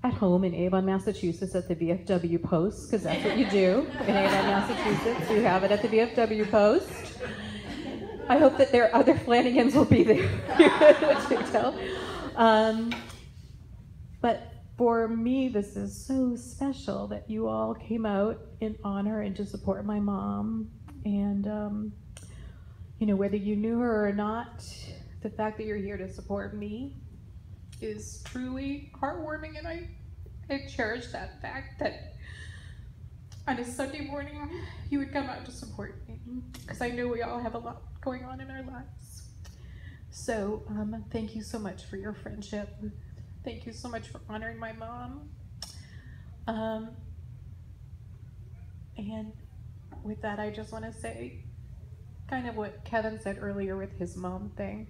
at home in Avon, Massachusetts at the VFW Post, because that's what you do in Avon, Massachusetts. You have it at the VFW Post. I hope that their other Flanagans will be there to tell. But for me, this is so special that you all came out in honor and to support my mom. And, you know, whether you knew her or not, the fact that you're here to support me is truly heartwarming, and I cherish that fact that on a Sunday morning you would come out to support me, because I know we all have a lot going on in our lives. So thank you so much for your friendship. Thank you so much for honoring my mom. And with that, I just want to say kind of what Kevin said earlier with his mom thing.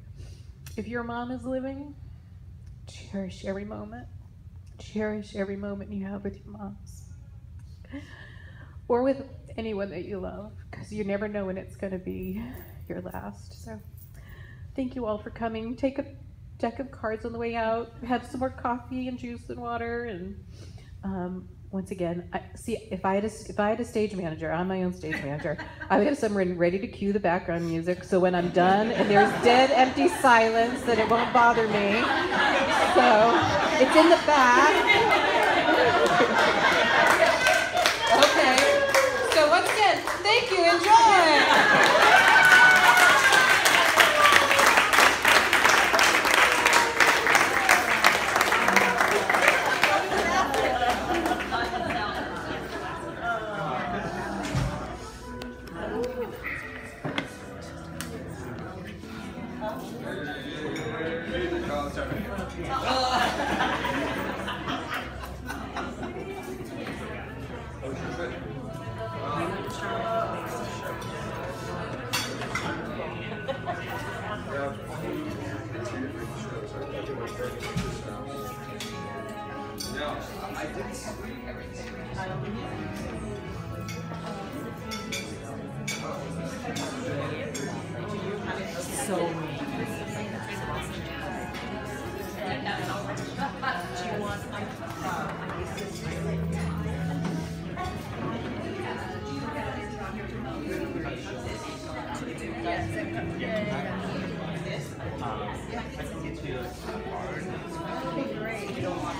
If your mom is living, cherish every moment. Cherish every moment you have with your moms. Or with anyone that you love, because you never know when it's going to be your last. So thank you all for coming. Take a deck of cards on the way out. Have some more coffee and juice and water. And once again, if I had a stage manager, I'm my own stage manager, I would have someone ready to cue the background music, so when I'm done and there's dead empty silence, that it won't bother me. So it's in the back. Okay. So once again, thank you. Enjoy.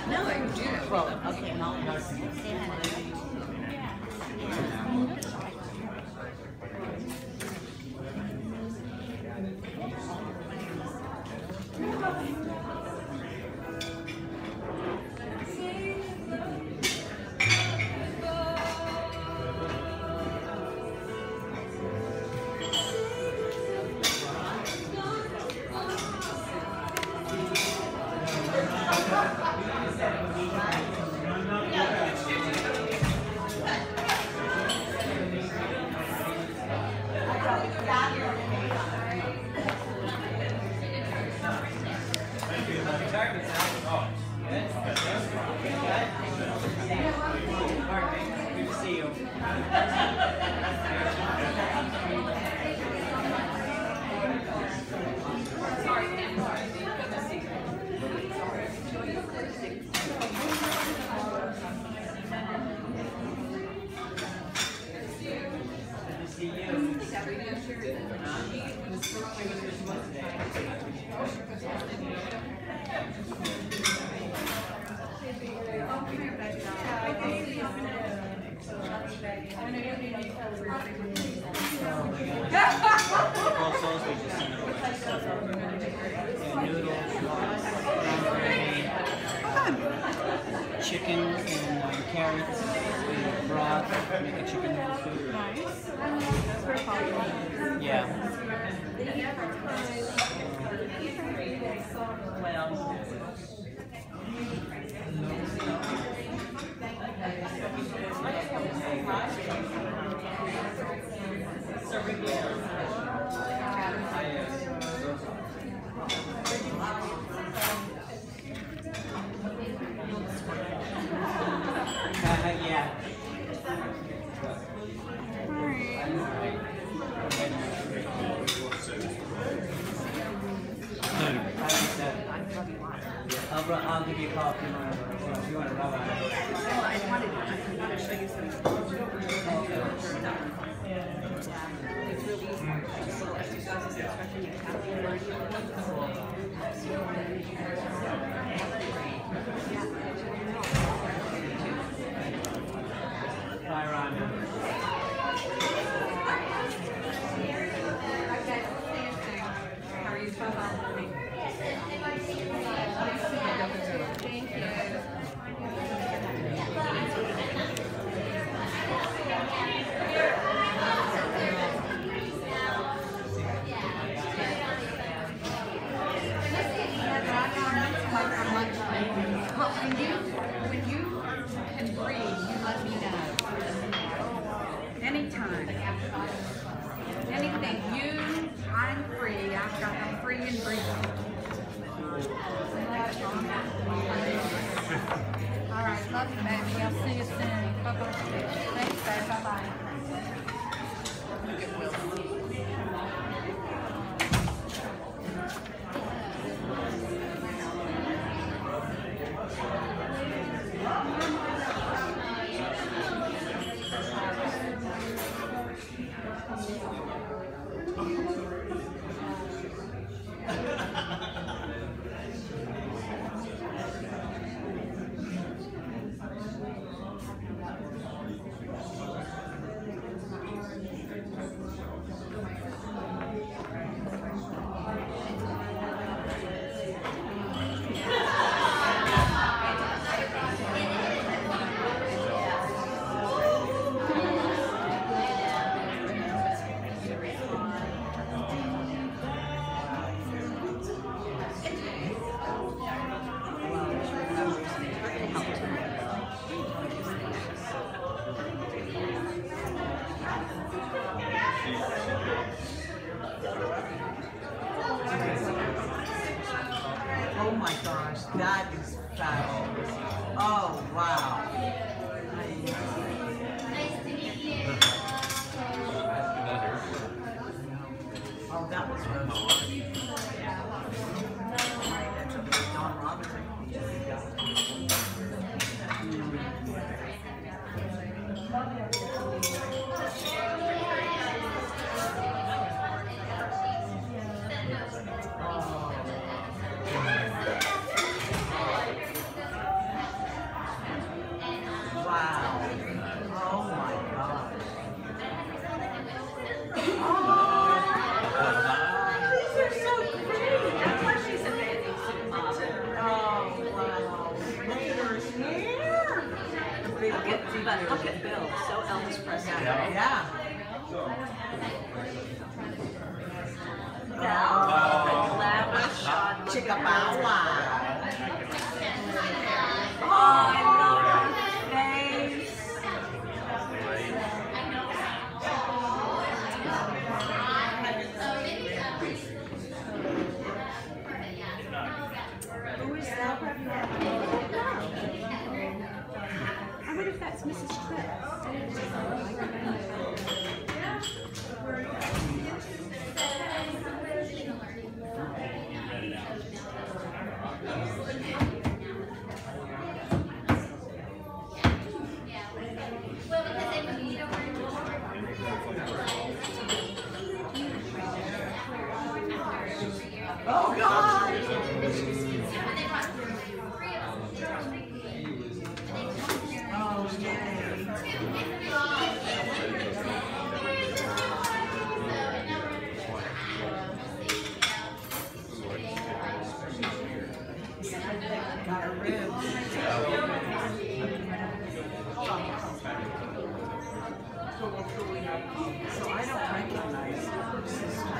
No, I do. Well, okay, I'll say hi. Chicken and carrots and broth, make a chicken noodle soup. Nice. That's very popular. Yeah. Yeah. I'll give you a call if you want to rub on it. Oh, I wanted to show you some. It's really easy. Just little exercises and stretching your calf and Bye, Rhonda. How are you doing? Thank you. Well, when you can breathe, you let me know. Anytime. Anything. I'm free. I'm free and breathing. All right, love you, baby. I'll see you soon. Bye-bye. Thanks, babe. Bye-bye. Oh my gosh, that is fabulous. Oh, wow. Oh, that was really that's a big Don Robinson. But look at Bill, so Elvis Presley. Yeah. Now, glamour shot. Chicka bow wow. Oh, I love her face. Who is that? I wonder if that's Mrs. Tripp. Oh God! Oh Got her ribs. So I don't recognize her sister.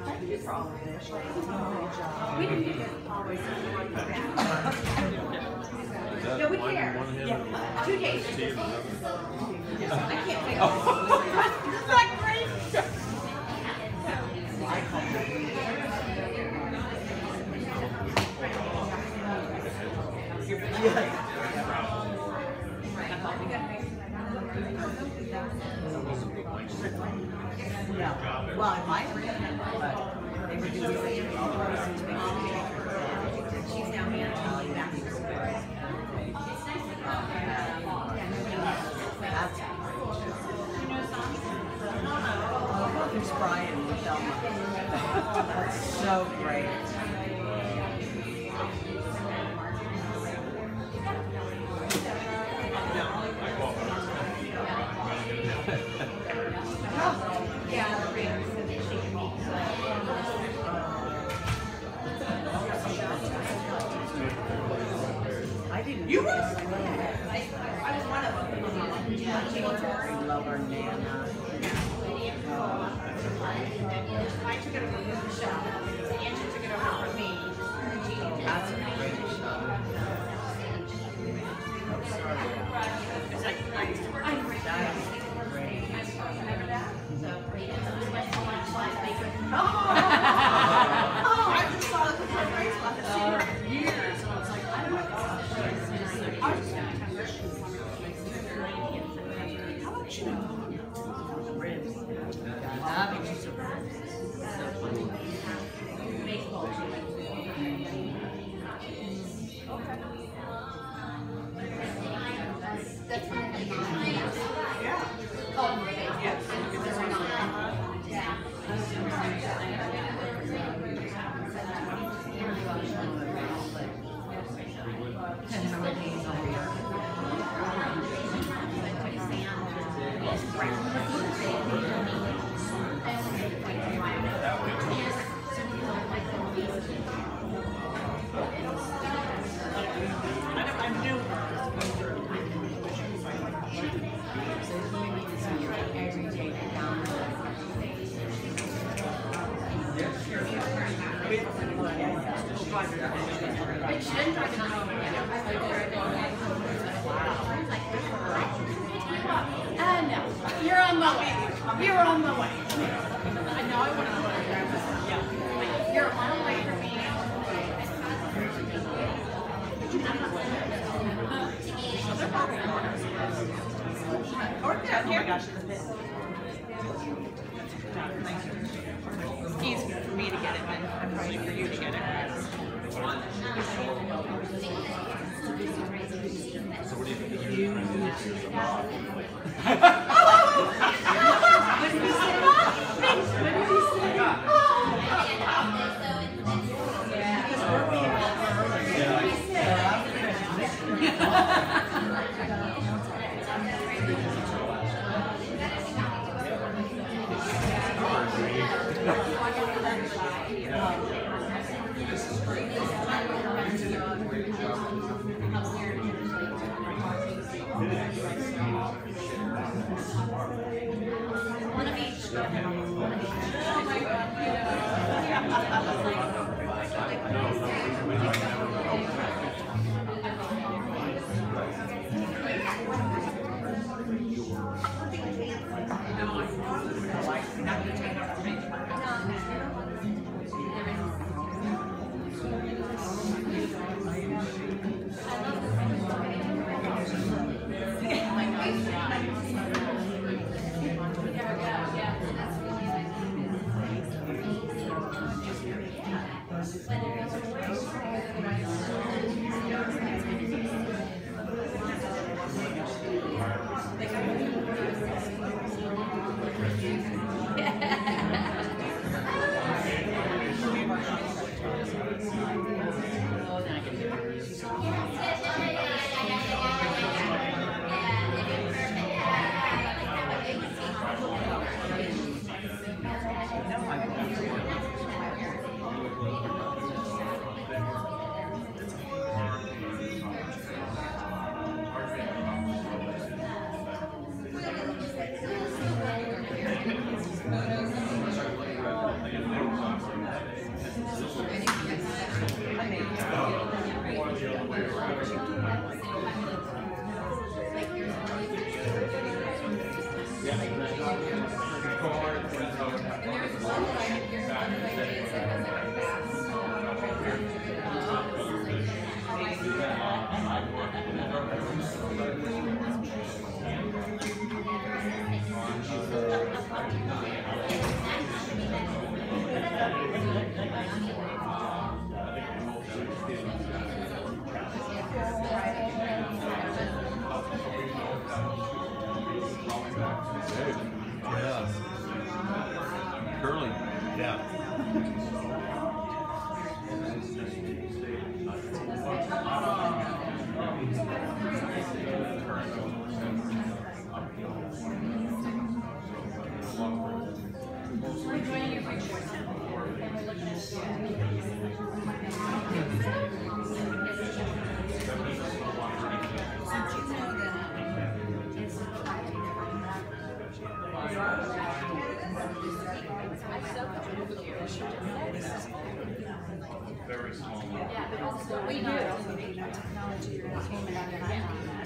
Thank you for all of this. We didn't get always like that. No, we care. Yeah. 2 days. I can't think of it. Isn't that great? Yeah. Well, I might read, but they were doing such a big process. She's down here telling back to school. That's There's Brian with Thelma. That's so great. I didn't. You were? I was one of them. I love our Nana. I took it over from Michelle. Angie took it over from me. That's a great shot. It's like, I'm great. Oh, I just saw it because my face about to see her for years. And I was like, oh my gosh. I was just going to tell her she was how about you? Ribs. I mean, she's a so funny. Baseball. That's fine. Yeah. Yes. I'm new. No, you're on the way. You're on the way. I know I want to grab this. Yeah. You're on the way for me. Oh my gosh, It's easier for me to get it than probably for you to get it. So what do you think? What did he say? What did he say? Yeah. Curly. Yeah. Very small. Yeah, but also we know technology or entertainment on an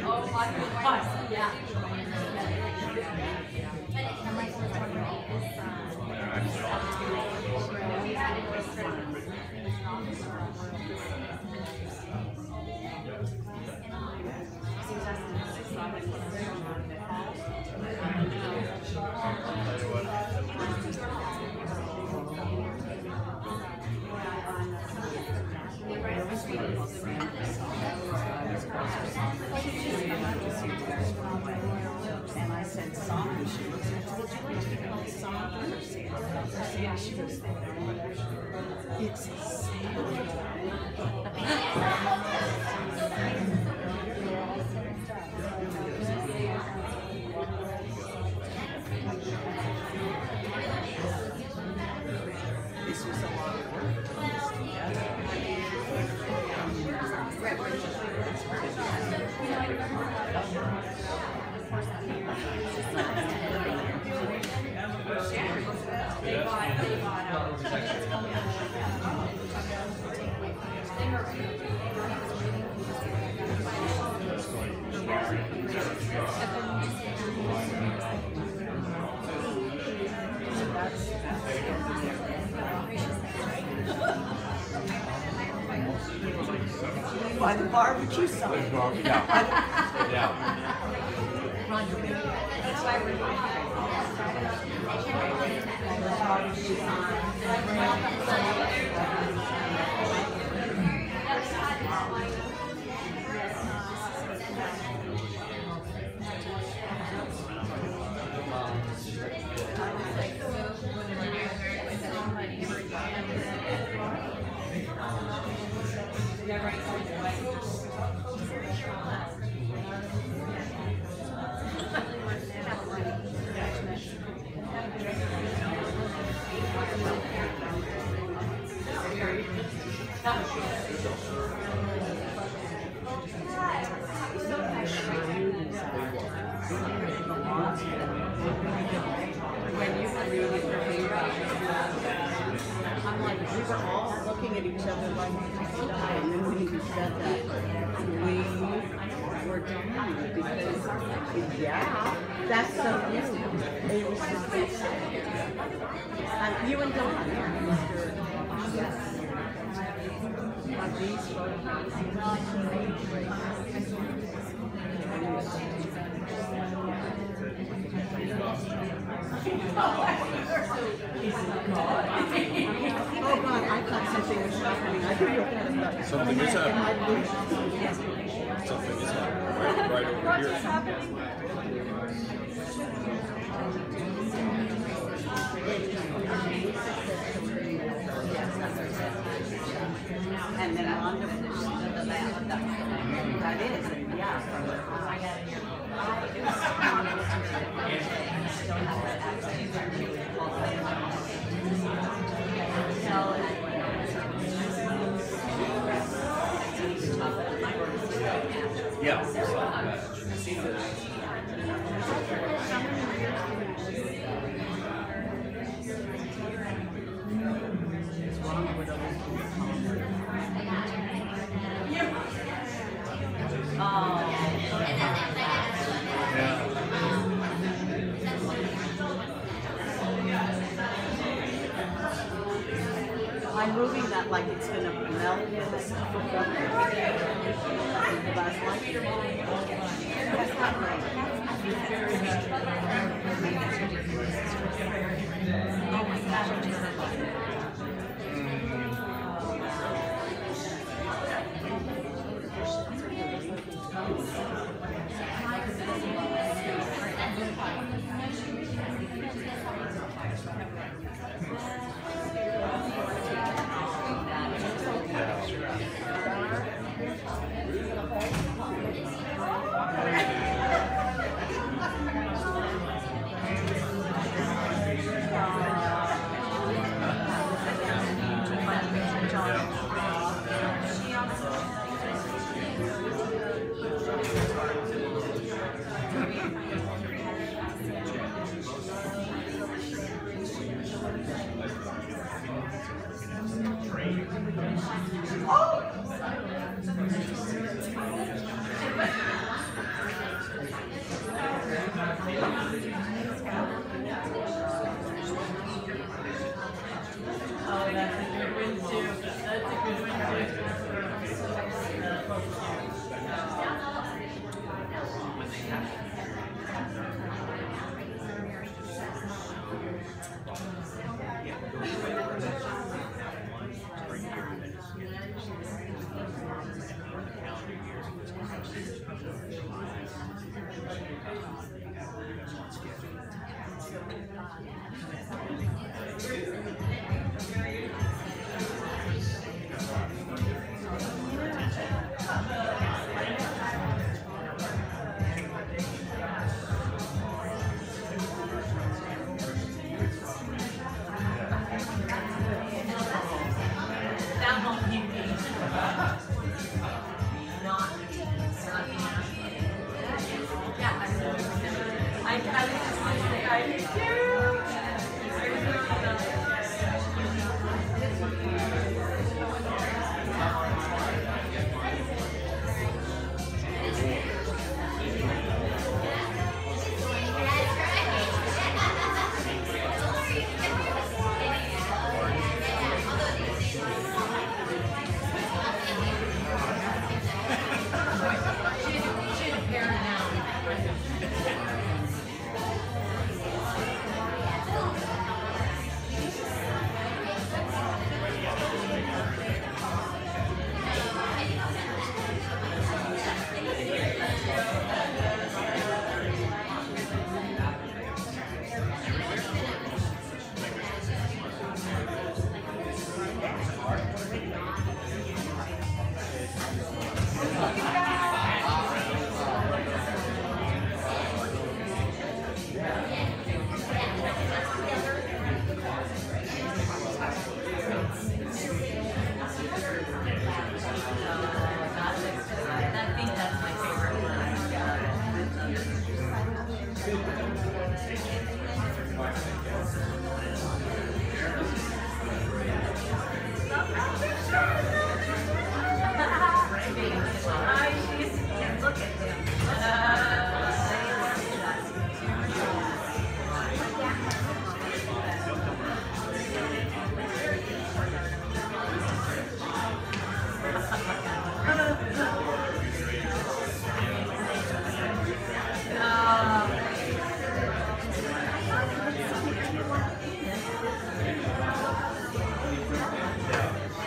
Oh my God, yeah. And I said, song. She was song. She was it's this was a lot of work. By the barbecue sauce. Yeah. Yeah. I'm like, we were all looking at each other like, and then when you said that, we were done because, yeah, that's so you. It was just you and Don. Yes. These photographs. Oh God, I thought something was happening. I didn't look at it, but Something is happening. Something is happening. Right over here. And then Rhonda finished the band. That is, and yeah. I'm moving that like it's going to melt in it. That's not right. Oh my gosh. I